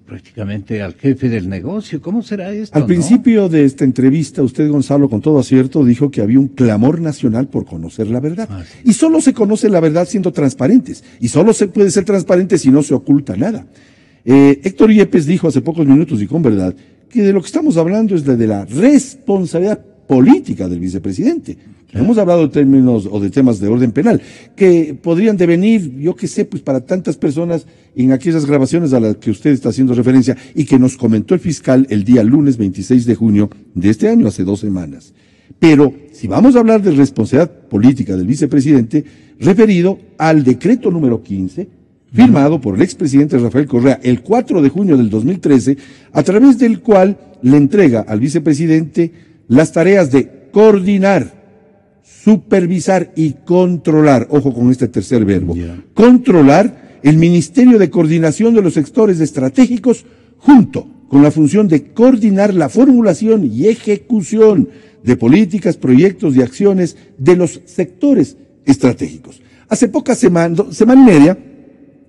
prácticamente al jefe del negocio. ¿Cómo será esto? Al principio de esta entrevista, usted, Gonzalo, con todo acierto, dijo que había un clamor nacional por conocer la verdad. Sí. Y solo se conoce la verdad siendo transparentes. Y solo se puede ser transparente si no se oculta nada. Héctor Yepes dijo hace pocos minutos, y con verdad, que de lo que estamos hablando es de la responsabilidad política del vicepresidente. No hemos hablado de términos o de temas de orden penal, que podrían devenir, yo qué sé, pues para tantas personas en aquellas grabaciones a las que usted está haciendo referencia y que nos comentó el fiscal el día lunes 26 de junio de este año, hace 2 semanas. Pero si vamos a hablar de responsabilidad política del vicepresidente, referido al decreto número 15, firmado por el expresidente Rafael Correa el 4 de junio del 2013, a través del cual le entrega al vicepresidente las tareas de coordinar, supervisar y controlar, ojo con este tercer verbo, controlar el Ministerio de Coordinación de los Sectores Estratégicos junto con la función de coordinar la formulación y ejecución de políticas, proyectos y acciones de los sectores estratégicos. Hace poca semana y media,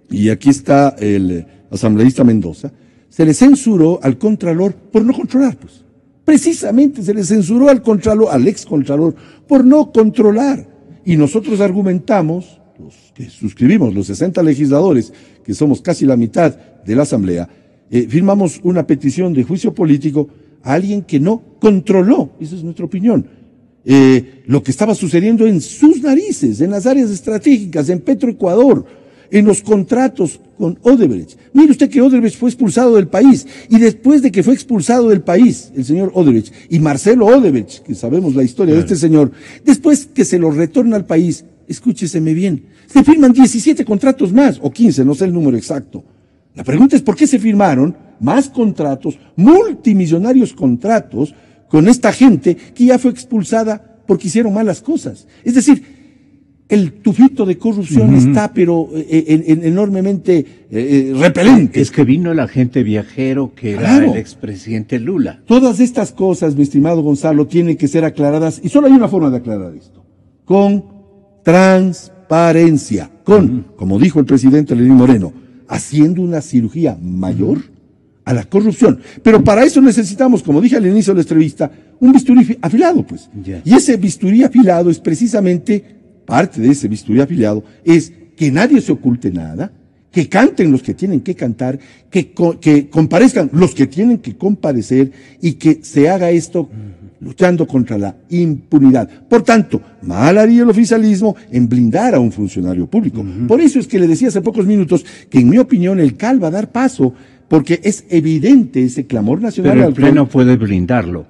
y aquí está el asambleísta Mendoza, se le censuró al Contralor por no controlar, pues. Precisamente se le censuró al Contralor, al ex-Contralor, por no controlar. Y nosotros argumentamos, los que suscribimos, los 60 legisladores, que somos casi la mitad de la Asamblea, firmamos una petición de juicio político a alguien que no controló, esa es nuestra opinión, lo que estaba sucediendo en sus narices, en las áreas estratégicas, en Petroecuador, en los contratos con Odebrecht. Mire usted que Odebrecht fue expulsado del país, y después de que fue expulsado del país el señor Odebrecht, y Marcelo Odebrecht, que sabemos la historia de este señor, después que se lo retorna al país, escúcheseme bien, se firman 17 contratos más, o 15, no sé el número exacto. La pregunta es ¿por qué se firmaron más contratos, multimillonarios contratos, con esta gente que ya fue expulsada porque hicieron malas cosas? Es decir, el tufito de corrupción está, pero enormemente repelente. Es que vino el agente viajero que era el expresidente Lula. Todas estas cosas, mi estimado Gonzalo, tienen que ser aclaradas, y solo hay una forma de aclarar esto: con transparencia, como dijo el presidente Lenín Moreno, haciendo una cirugía mayor a la corrupción. Pero para eso necesitamos, como dije al inicio de la entrevista, un bisturí afilado, pues. Y ese bisturí afilado es precisamente, parte de ese bisturí afilado, es que nadie se oculte nada, que canten los que tienen que cantar, que comparezcan los que tienen que comparecer, y que se haga esto luchando contra la impunidad. Por tanto, mal haría el oficialismo en blindar a un funcionario público. Por eso es que le decía hace pocos minutos que, en mi opinión, el CAL va a dar paso, porque es evidente ese clamor nacional. Pero el Pleno puede blindarlo.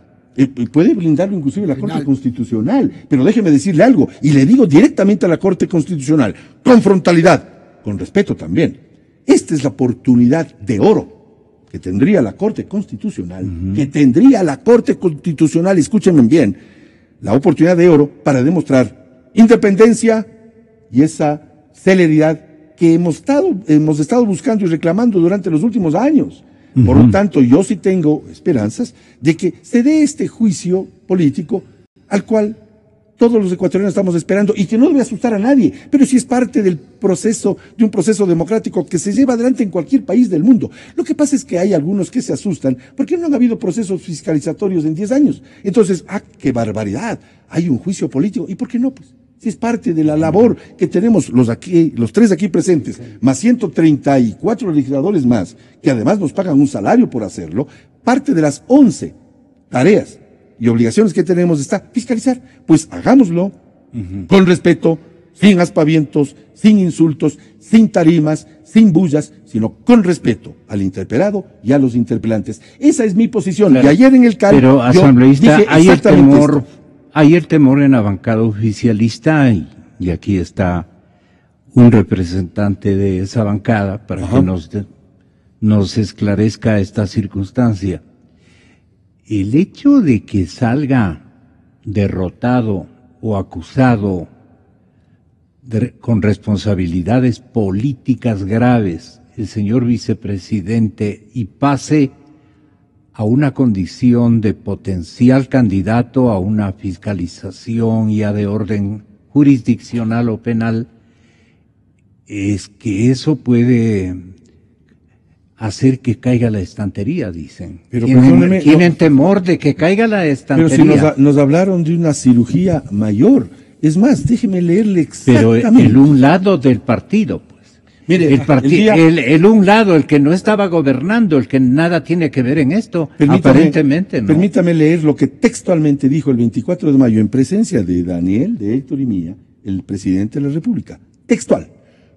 Puede blindarlo inclusive la Corte Constitucional. Pero déjeme decirle algo, y le digo directamente a la Corte Constitucional, con frontalidad, con respeto también. Esta es la oportunidad de oro que tendría la Corte Constitucional, escúchenme bien, la oportunidad de oro para demostrar independencia y esa celeridad que hemos estado buscando y reclamando durante los últimos años. Por lo tanto, yo sí tengo esperanzas de que se dé este juicio político al cual todos los ecuatorianos estamos esperando, y que no debe asustar a nadie, pero sí es parte del proceso, de un proceso democrático que se lleva adelante en cualquier país del mundo. Lo que pasa es que hay algunos que se asustan porque no han habido procesos fiscalizatorios en 10 años. Entonces, qué barbaridad, hay un juicio político, ¿y por qué no? Pues si es parte de la labor que tenemos los tres aquí presentes, más 134 legisladores más, que además nos pagan un salario por hacerlo, parte de las 11 tareas y obligaciones que tenemos está fiscalizar. Pues hagámoslo con respeto, sin aspavientos, sin insultos, sin tarimas, sin bullas, sino con respeto al interpelado y a los interpelantes. Esa es mi posición. Claro. Y ayer en el CAL, pero asambleísta, hay el temor en la bancada oficialista, y aquí está un representante de esa bancada para que nos esclarezca esta circunstancia. El hecho de que salga derrotado o acusado con responsabilidades políticas graves el señor vicepresidente y pase a una condición de potencial candidato a una fiscalización ya de orden jurisdiccional o penal, es que eso puede hacer que caiga la estantería, dicen. Pero tienen temor de que caiga la estantería. Pero si nos hablaron de una cirugía mayor. Es más, déjeme leerle exactamente. Pero el un lado del partido, pues. Mire, el un lado, el que no estaba gobernando, el que nada tiene que ver en esto, aparentemente no. Permítame leer lo que textualmente dijo el 24 de mayo en presencia de Daniel, de Héctor y mía, el presidente de la República. Textual: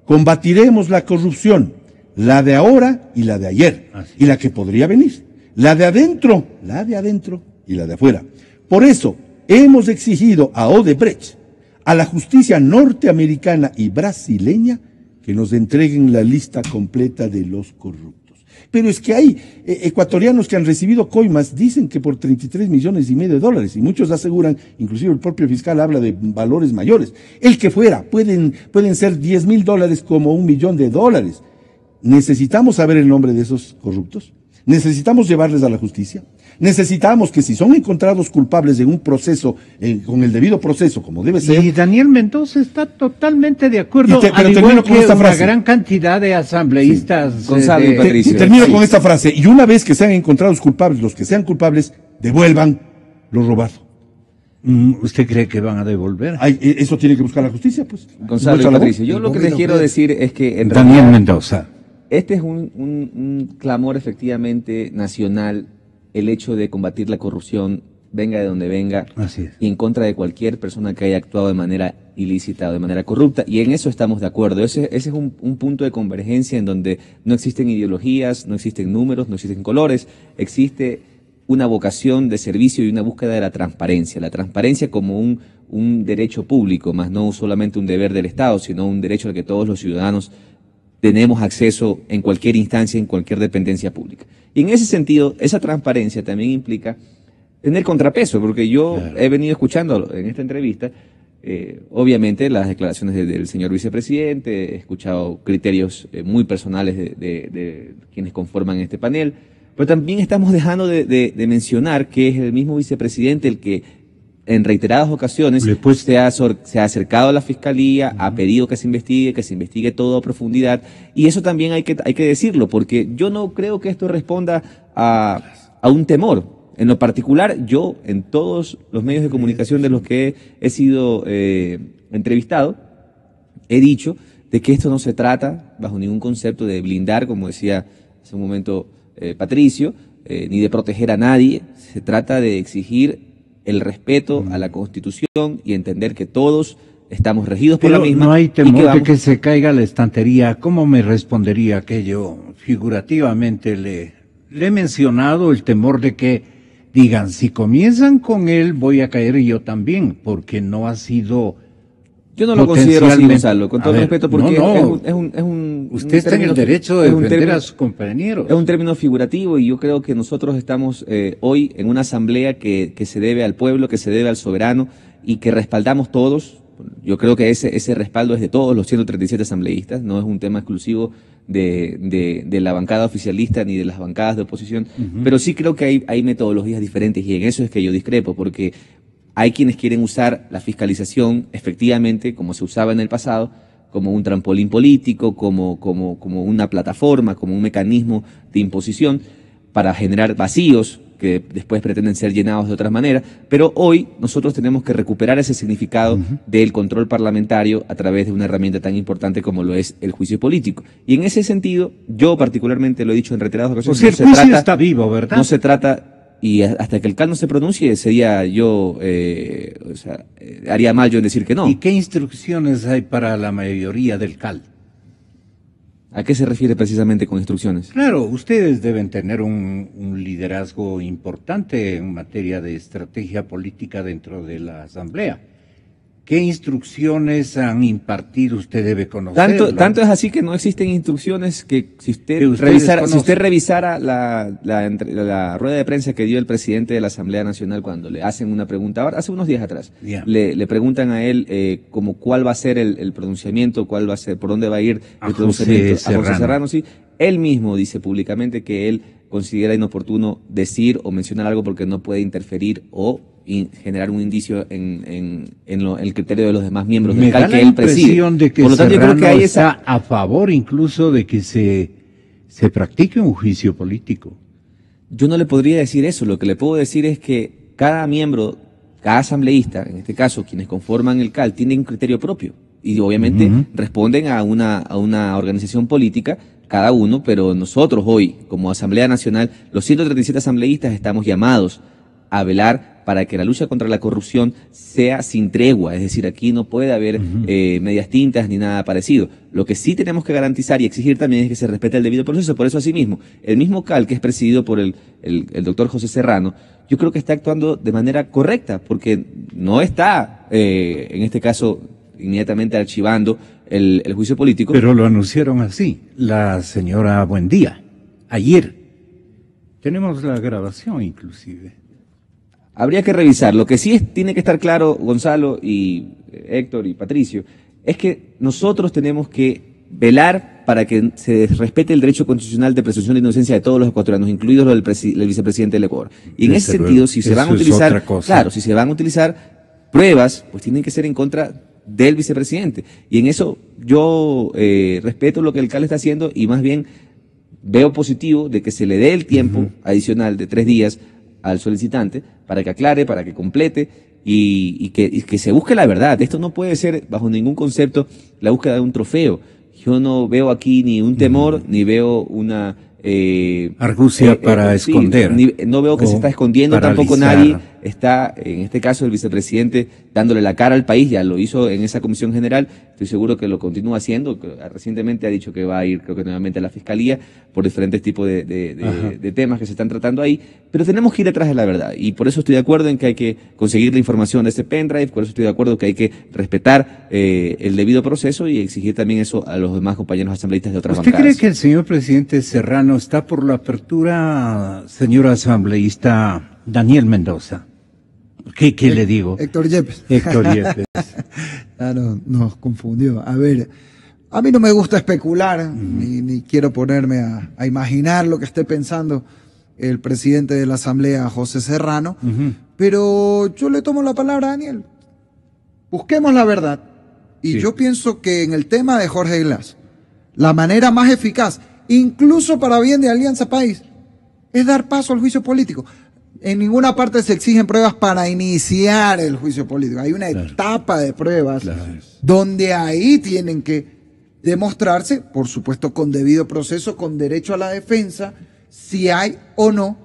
combatiremos la corrupción, la de ahora y la de ayer, y la que podría venir, la de adentro y la de afuera. Por eso hemos exigido a Odebrecht, a la justicia norteamericana y brasileña, que nos entreguen la lista completa de los corruptos. Pero es que hay ecuatorianos que han recibido coimas, dicen que por 33,5 millones de dólares, y muchos aseguran, inclusive el propio fiscal habla de valores mayores. El que fuera, pueden ser $10,000 como $1 millón. ¿Necesitamos saber el nombre de esos corruptos? ¿Necesitamos llevarles a la justicia? Necesitamos que si son encontrados culpables en un proceso, con el debido proceso, como debe ser. Y Daniel Mendoza está totalmente de acuerdo, pero al termino igual con que esta una frase. gran cantidad de asambleístas. Sí. Gonzalo y Patricio. Termino con esta frase. Y una vez que sean encontrados culpables, los que sean culpables, devuelvan lo robado. ¿Usted cree que van a devolver? Eso tiene que buscar la justicia, pues. Gonzalo y Patricio, yo lo que les quiero decir es que en Daniel realidad, Mendoza. este es un clamor efectivamente nacional, el hecho de combatir la corrupción, venga de donde venga, Así es. y en contra de cualquier persona que haya actuado de manera ilícita o de manera corrupta, y en eso estamos de acuerdo. Ese es un punto de convergencia en donde no existen ideologías, no existen números, no existen colores, existe una vocación de servicio y una búsqueda de la transparencia como un derecho público, más no solamente un deber del Estado, sino un derecho al que todos los ciudadanos tenemos acceso en cualquier instancia, en cualquier dependencia pública. Y en ese sentido, esa transparencia también implica tener contrapeso, porque yo he venido escuchando en esta entrevista, obviamente, las declaraciones del señor vicepresidente, he escuchado criterios muy personales de quienes conforman este panel, pero también estamos dejando de mencionar que es el mismo vicepresidente el que en reiteradas ocasiones se ha acercado a la Fiscalía, ha pedido que se investigue todo a profundidad, y eso también hay que decirlo, porque yo no creo que esto responda a un temor. En lo particular, yo, en todos los medios de comunicación de los que he sido entrevistado, he dicho de que esto no se trata, bajo ningún concepto, de blindar, como decía hace un momento Patricio, ni de proteger a nadie. Se trata de exigir el respeto a la Constitución y entender que todos estamos regidos por la misma. No hay temor de que se caiga la estantería. ¿Cómo me respondería aquello? Figurativamente le he mencionado el temor de que digan, si comienzan con él, voy a caer yo también, porque no ha sido. Yo no lo considero así, Gonzalo, con todo respeto, porque es un usted está en el derecho de defender a sus compañeros. Es un término figurativo, y yo creo que nosotros estamos hoy en una asamblea que se debe al pueblo, que se debe al soberano, y que respaldamos todos. Yo creo que ese respaldo es de todos los 137 asambleístas, no es un tema exclusivo de la bancada oficialista ni de las bancadas de oposición, pero sí creo que hay metodologías diferentes, y en eso es que yo discrepo, porque hay quienes quieren usar la fiscalización, efectivamente, como se usaba en el pasado, como un trampolín político, como una plataforma, como un mecanismo de imposición para generar vacíos que después pretenden ser llenados de otra manera, pero hoy nosotros tenemos que recuperar ese significado del control parlamentario a través de una herramienta tan importante como lo es el juicio político. Y en ese sentido, yo particularmente lo he dicho en reiteradas ocasiones, el juicio está vivo, ¿verdad? No se trata, y hasta que el CAL no se pronuncie, sería yo, haría mal yo en decir que no. ¿Y qué instrucciones hay para la mayoría del CAL? ¿A qué se refiere precisamente con instrucciones? Claro, ustedes deben tener un liderazgo importante en materia de estrategia política dentro de la Asamblea. ¿Qué instrucciones han impartido? Usted debe conocer. Tanto es así que no existen instrucciones que si usted revisara la rueda de prensa que dio el presidente de la Asamblea Nacional cuando le hacen una pregunta, hace unos días atrás, le preguntan a él como cuál va a ser el pronunciamiento, cuál va a ser, por dónde va a ir el pronunciamiento a José Serrano, sí. Él mismo dice públicamente que él considera inoportuno decir o mencionar algo porque no puede interferir o generar un indicio en el criterio de los demás miembros del CAL que él preside. De que por lo tanto, yo creo que hay está a favor incluso de que se practique un juicio político. Yo no le podría decir eso. Lo que le puedo decir es que cada miembro, cada asambleísta, en este caso quienes conforman el CAL, tienen un criterio propio y obviamente responden a una organización política cada uno, pero nosotros hoy, como Asamblea Nacional, los 137 asambleístas estamos llamados a velar para que la lucha contra la corrupción sea sin tregua, es decir, aquí no puede haber medias tintas ni nada parecido. Lo que sí tenemos que garantizar y exigir también es que se respete el debido proceso. Por eso, asimismo, el mismo CAL, que es presidido por el doctor José Serrano, yo creo que está actuando de manera correcta, porque no está, en este caso, inmediatamente archivando el juicio político. Pero lo anunciaron así, la señora Buendía, ayer. Tenemos la grabación inclusive. Habría que revisar. Lo que sí tiene que estar claro, Gonzalo y Héctor y Patricio, es que nosotros tenemos que velar para que se respete el derecho constitucional de presunción de inocencia de todos los ecuatorianos, incluidos los del vicepresidente del Ecuador. Y en ese sentido, si se van a utilizar, claro, si se van a utilizar pruebas, pues tienen que ser en contra del vicepresidente. Y en eso yo respeto lo que el alcalde está haciendo y más bien veo positivo de que se le dé el tiempo adicional de 3 días al solicitante para que aclare, para que complete y que se busque la verdad. Esto no puede ser bajo ningún concepto la búsqueda de un trofeo. Yo no veo aquí ni un temor, ni veo una argucia para esconder. No veo que se está escondiendo, tampoco nadie está, en este caso el vicepresidente, dándole la cara al país, ya lo hizo en esa comisión general, estoy seguro que lo continúa haciendo, recientemente ha dicho que va a ir, creo que nuevamente a la fiscalía, por diferentes tipos de temas que se están tratando ahí, pero tenemos que ir detrás de la verdad, y por eso estoy de acuerdo en que hay que conseguir la información de ese pendrive, por eso estoy de acuerdo que hay que respetar el debido proceso y exigir también eso a los demás compañeros asambleístas de otras bancadas. bancadas. ¿Usted cree que el señor presidente Serrano está por la apertura, señor asambleísta Daniel Mendoza? ¿Qué le digo? Héctor Yepes. Héctor Yepes. Claro, nos confundió. A ver, a mí no me gusta especular, ni quiero ponerme a imaginar lo que esté pensando el presidente de la Asamblea, José Serrano, pero yo le tomo la palabra a Daniel. Busquemos la verdad. Y yo pienso que en el tema de Jorge Glass, la manera más eficaz, incluso para bien de Alianza País, es dar paso al juicio político. En ninguna parte se exigen pruebas para iniciar el juicio político. Hay una etapa de pruebas donde ahí tienen que demostrarse, por supuesto con debido proceso, con derecho a la defensa, si hay o no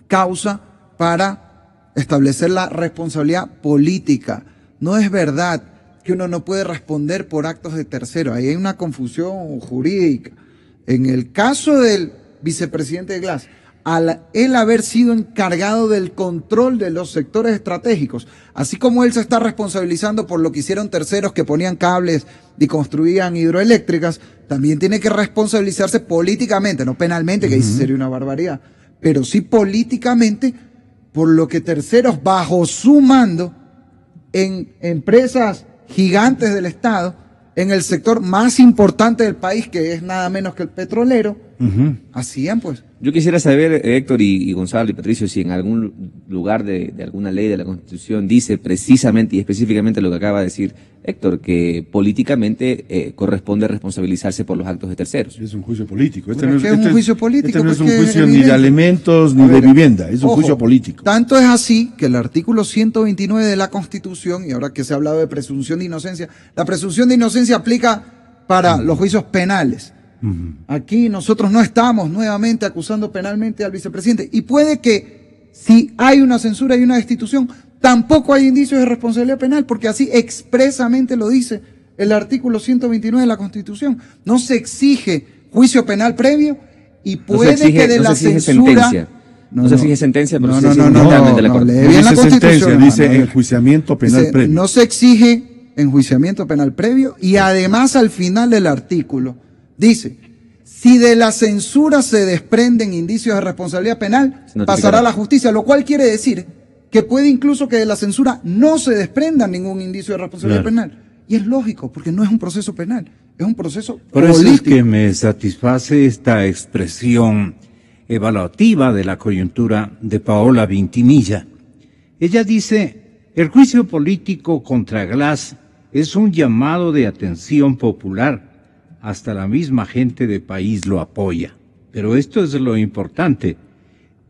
causa para establecer la responsabilidad política. No es verdad que uno no puede responder por actos de tercero. Ahí hay una confusión jurídica. En el caso del vicepresidente de Glass, al él haber sido encargado del control de los sectores estratégicos, así como él se está responsabilizando por lo que hicieron terceros que ponían cables y construían hidroeléctricas, también tiene que responsabilizarse políticamente, no penalmente, que ahí sí sería una barbaridad, pero sí políticamente por lo que terceros bajo su mando en empresas gigantes del Estado, en el sector más importante del país, que es nada menos que el petrolero, hacían pues. Yo quisiera saber, Héctor y Gonzalo y Patricio, si en algún lugar de alguna ley de la Constitución dice precisamente y específicamente lo que acaba de decir Héctor, que políticamente corresponde responsabilizarse por los actos de terceros. Es un juicio político. Este no es un juicio político. Este no es un juicio ni de alimentos ni de vivienda, es un juicio político. Tanto es así que el artículo 129 de la Constitución, y ahora que se ha hablado de presunción de inocencia, la presunción de inocencia aplica para los juicios penales. Aquí nosotros no estamos nuevamente acusando penalmente al vicepresidente. Y puede que si hay una censura y una destitución, tampoco hay indicios de responsabilidad penal, porque así expresamente lo dice el artículo 129 de la Constitución. No se exige juicio penal previo y puede que de la censura... No se exige sentencia, pero la Constitución. Dice enjuiciamiento penal previo. No se exige enjuiciamiento penal previo y además al final del artículo dice, si de la censura se desprenden indicios de responsabilidad penal, pasará a la justicia, lo cual quiere decir que puede incluso que de la censura no se desprenda ningún indicio de responsabilidad penal. Y es lógico, porque no es un proceso penal, es un proceso político. Por eso es que me satisface esta expresión evaluativa de la coyuntura de Paola Vintimilla. Ella dice, el juicio político contra Glass es un llamado de atención popular. Hasta la misma gente de país lo apoya. Pero esto es lo importante.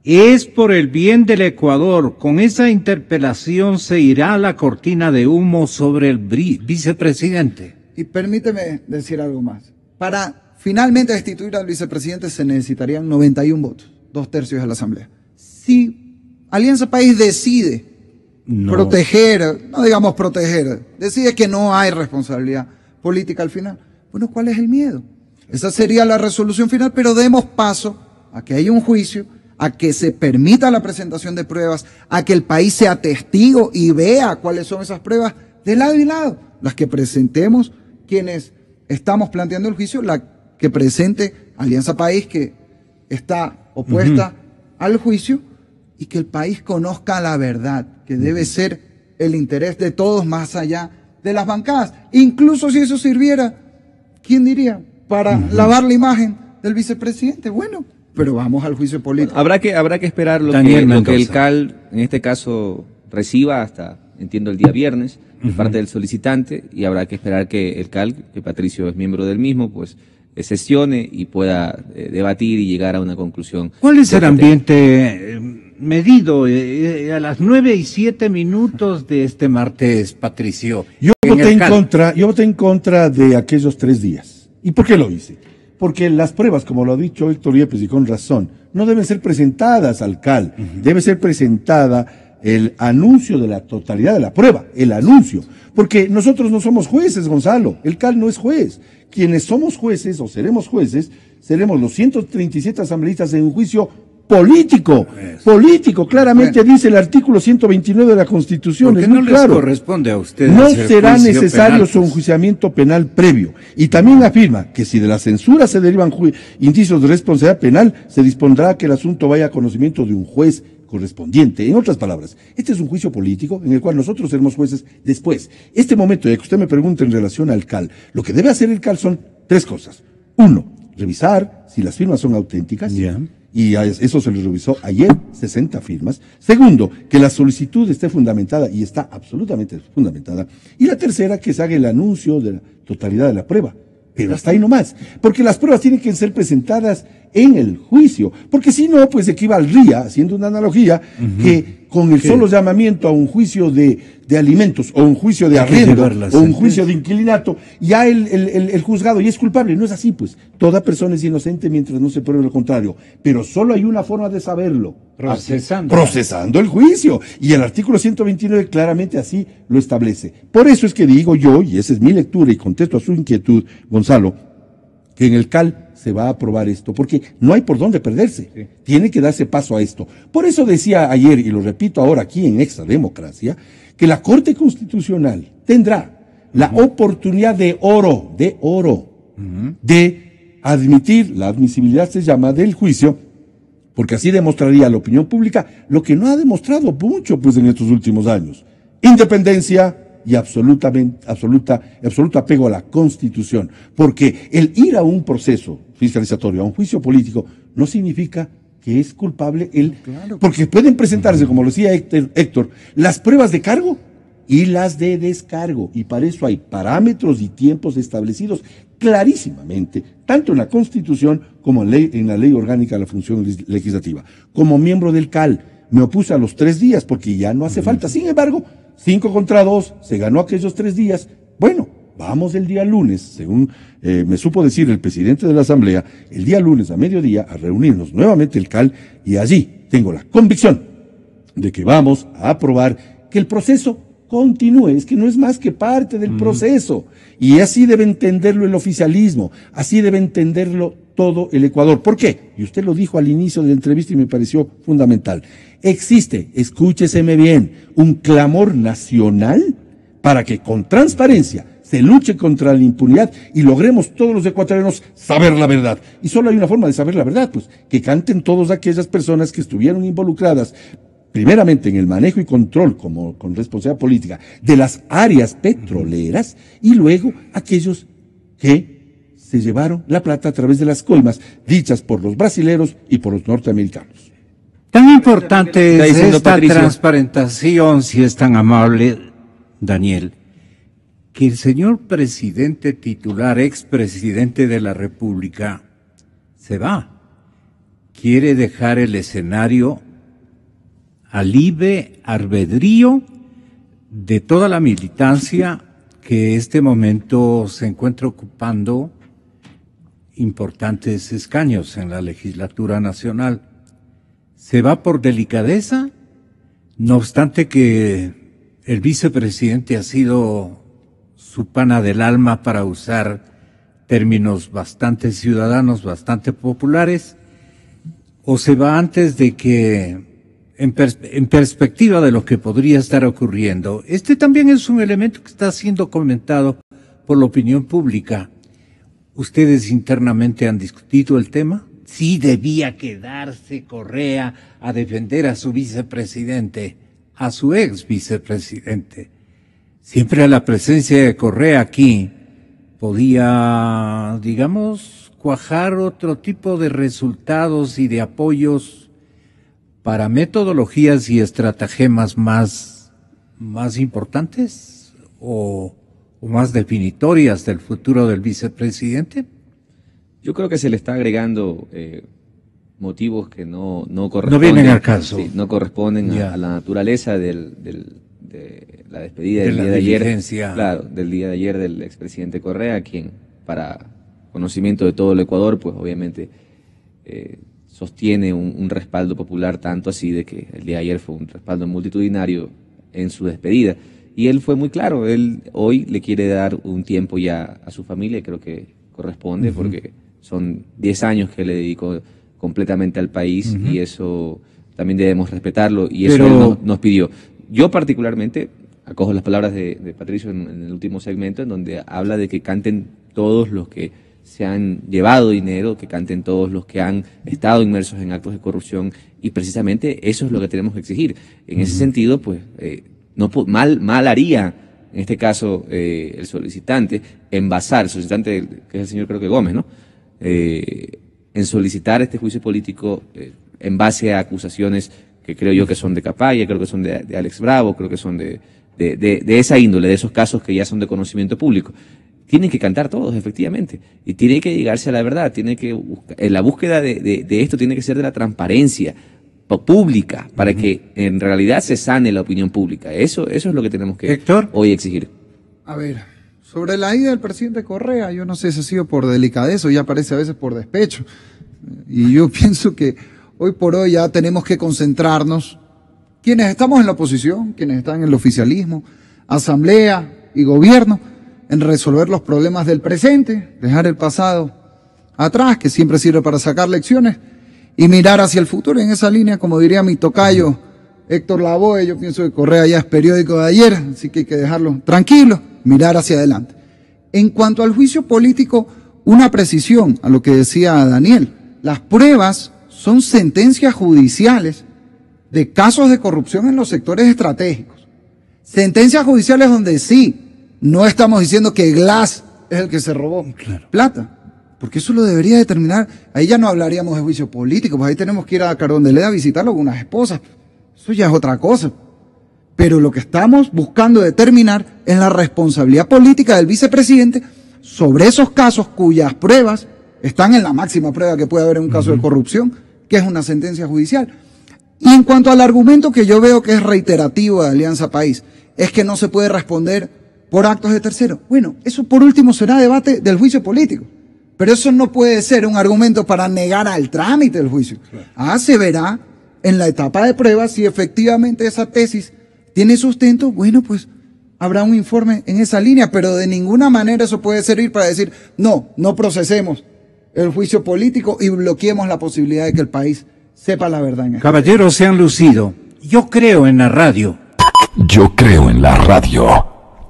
Es por el bien del Ecuador. Con esa interpelación se irá la cortina de humo sobre el vicepresidente. Y permíteme decir algo más. Para finalmente destituir al vicepresidente se necesitarían 91 votos, 2/3 de la Asamblea. Si Alianza País decide proteger, no digamos proteger, decide que no hay responsabilidad política al final, bueno, ¿cuál es el miedo? Esa sería la resolución final, pero demos paso a que haya un juicio, a que se permita la presentación de pruebas, a que el país sea testigo y vea cuáles son esas pruebas de lado y lado, las que presentemos quienes estamos planteando el juicio, la que presente Alianza País, que está opuesta al juicio, y que el país conozca la verdad, que debe ser el interés de todos más allá de las bancadas. Incluso si eso sirviera, ¿quién diría? Para lavar la imagen del vicepresidente. Bueno, pero vamos al juicio político. Habrá que esperar lo que el CAL, en este caso, reciba hasta, entiendo, el día viernes, de parte del solicitante, y habrá que esperar que el CAL, que Patricio es miembro del mismo, pues sesione y pueda debatir y llegar a una conclusión. ¿Cuál es el ambiente medido a las 9:07 de este martes, Patricio? Yo voté en contra de aquellos 3 días. ¿Y por qué lo hice? Porque las pruebas, como lo ha dicho Héctor Yepes y con razón, no deben ser presentadas al CAL, debe ser presentada el anuncio de la totalidad de la prueba, el anuncio, porque nosotros no somos jueces, Gonzalo, el CAL no es juez. Quienes somos jueces o seremos jueces, seremos los 137 asambleístas en un juicio político, claramente dice el artículo 129 de la Constitución. ¿Por qué es muy no claro. les corresponde a ustedes? No hacer será juicio necesario penal, su enjuiciamiento penal previo. Y también afirma que si de la censura se derivan indicios de responsabilidad penal, se dispondrá que el asunto vaya a conocimiento de un juez correspondiente. En otras palabras, este es un juicio político en el cual nosotros seremos jueces después. Este momento, ya que usted me pregunta en relación al CAL, lo que debe hacer el CAL son 3 cosas. 1, revisar si las firmas son auténticas. Y a eso se les revisó ayer, 60 firmas. Segundo, que la solicitud esté fundamentada, y está absolutamente fundamentada. Y la tercera, que se haga el anuncio de la totalidad de la prueba. Pero hasta ahí nomás, porque las pruebas tienen que ser presentadas en el juicio, porque si no, pues equivaldría, haciendo una analogía, que con el solo llamamiento a un juicio de alimentos, o un juicio de arriendo, o un juicio de inquilinato, ya el juzgado ya es culpable. No es así, pues. Toda persona es inocente mientras no se pruebe lo contrario, pero solo hay una forma de saberlo. Procesando el juicio. Y el artículo 129 claramente así lo establece. Por eso es que digo yo, y esa es mi lectura y contesto a su inquietud, Gonzalo, que en el CAL se va a aprobar esto, porque no hay por dónde perderse. Sí. Tiene que darse paso a esto. Por eso decía ayer, y lo repito ahora aquí en Extra Democracia, que la Corte Constitucional tendrá la oportunidad de oro, de admitir, la admisibilidad se llama, del juicio, porque así demostraría a la opinión pública lo que no ha demostrado mucho, pues, en estos últimos años. Independencia y absoluto apego a la Constitución, porque el ir a un proceso fiscalizatorio, a un juicio político, no significa que es culpable él, porque pueden presentarse, como lo decía Héctor, las pruebas de cargo y las de descargo, y para eso hay parámetros y tiempos establecidos clarísimamente, tanto en la Constitución como en la Ley Orgánica de la Función Legislativa. Como miembro del CAL, me opuse a los 3 días, porque ya no hace falta. Sin embargo, 5 contra 2, se ganó aquellos 3 días. Bueno, vamos el día lunes, según me supo decir el presidente de la Asamblea, el día lunes a mediodía a reunirnos nuevamente el CAL, y allí tengo la convicción de que vamos a aprobar que el proceso continúe. Es que no es más que parte del proceso, y así debe entenderlo el oficialismo, así debe entenderlo todo el Ecuador. ¿Por qué? Y usted lo dijo al inicio de la entrevista y me pareció fundamental. Existe, escúcheseme bien, un clamor nacional para que con transparencia se luche contra la impunidad y logremos todos los ecuatorianos saber la verdad. Y solo hay una forma de saber la verdad, pues, que canten todas aquellas personas que estuvieron involucradas primeramente en el manejo y control, como con responsabilidad política, de las áreas petroleras, y luego aquellos que se llevaron la plata a través de las coimas dichas por los brasileros y por los norteamericanos. Tan importante es esta transparentación, si es tan amable, Daniel, que el señor presidente titular, expresidente de la República, se va. Quiere dejar el escenario al libre albedrío de toda la militancia que este momento se encuentra ocupando importantes escaños en la legislatura nacional. Se va por delicadeza, no obstante que el vicepresidente ha sido su pana del alma, para usar términos bastante ciudadanos, bastante populares, o se va antes de que, en perspectiva de lo que podría estar ocurriendo. Este también es un elemento que está siendo comentado por la opinión pública. ¿Ustedes internamente han discutido el tema? Sí debía quedarse Correa a defender a su vicepresidente, a su ex vicepresidente. Siempre la presencia de Correa aquí podía, digamos, cuajar otro tipo de resultados y de apoyos para metodologías y estratagemas más importantes o más definitorias del futuro del vicepresidente. Yo creo que se le está agregando motivos que no corresponden. No vienen al caso. Sí, no corresponden a la naturaleza de la despedida del día de ayer. Claro, del día de ayer del expresidente Correa, quien, para conocimiento de todo el Ecuador, pues obviamente sostiene un respaldo popular, tanto así de que el día de ayer fue un respaldo multitudinario en su despedida. Y él fue muy claro, él hoy le quiere dar un tiempo ya a su familia, y creo que corresponde, porque son 10 años que le dedicó completamente al país, y eso también debemos respetarlo, y eso él nos pidió. Yo particularmente acojo las palabras de Patricio en el último segmento, en donde habla de que canten todos los que se han llevado dinero, que canten todos los que han estado inmersos en actos de corrupción, y precisamente eso es lo que tenemos que exigir. En ese sentido, pues, mal haría, en este caso, el solicitante, el solicitante, que es el señor, creo que Gómez, ¿no? En solicitar este juicio político en base a acusaciones que creo yo que son de Capaya, creo que son de Alex Bravo, creo que son de esa índole, de esos casos que ya son de conocimiento público. Tienen que cantar todos, efectivamente, y tiene que llegarse a la verdad, la búsqueda de esto tiene que ser de la transparencia pública, para que en realidad se sane la opinión pública. Eso es lo que tenemos que hoy exigir. A ver, sobre la ida del presidente Correa, yo no sé si ha sido por delicadeza o ya parece a veces por despecho. Y yo pienso que hoy por hoy ya tenemos que concentrarnos, quienes estamos en la oposición, quienes están en el oficialismo, asamblea y gobierno, en resolver los problemas del presente, dejar el pasado atrás, que siempre sirve para sacar lecciones, y mirar hacia el futuro. En esa línea, como diría mi tocayo Héctor Lavoe, yo pienso que Correa ya es periódico de ayer, así que hay que dejarlo tranquilo, mirar hacia adelante. En cuanto al juicio político, una precisión a lo que decía Daniel. Las pruebas son sentencias judiciales de casos de corrupción en los sectores estratégicos. Sentencias judiciales donde sí, no estamos diciendo que Glass es el que se robó plata. Porque eso lo debería determinar. Ahí ya no hablaríamos de juicio político, pues ahí tenemos que ir a Carondelet a visitarlo con unas esposas. Eso ya es otra cosa. Pero lo que estamos buscando determinar es la responsabilidad política del vicepresidente sobre esos casos cuyas pruebas están en la máxima prueba que puede haber en un caso de corrupción, que es una sentencia judicial. Y en cuanto al argumento que yo veo que es reiterativo de Alianza País, es que no se puede responder por actos de terceros. Bueno, eso por último será debate del juicio político. Pero eso no puede ser un argumento para negar al trámite del juicio. Se verá en la etapa de prueba si efectivamente esa tesis tiene sustento. Bueno, pues habrá un informe en esa línea, pero de ninguna manera eso puede servir para decir, no procesemos el juicio político y bloqueemos la posibilidad de que el país sepa la verdad. Caballeros, se han lucido. Yo creo en la radio. Yo creo en la radio.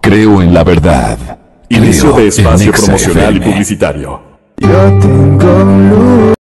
Creo en la verdad. Inicio de espacio promocional y publicitario. Yo tengo luz.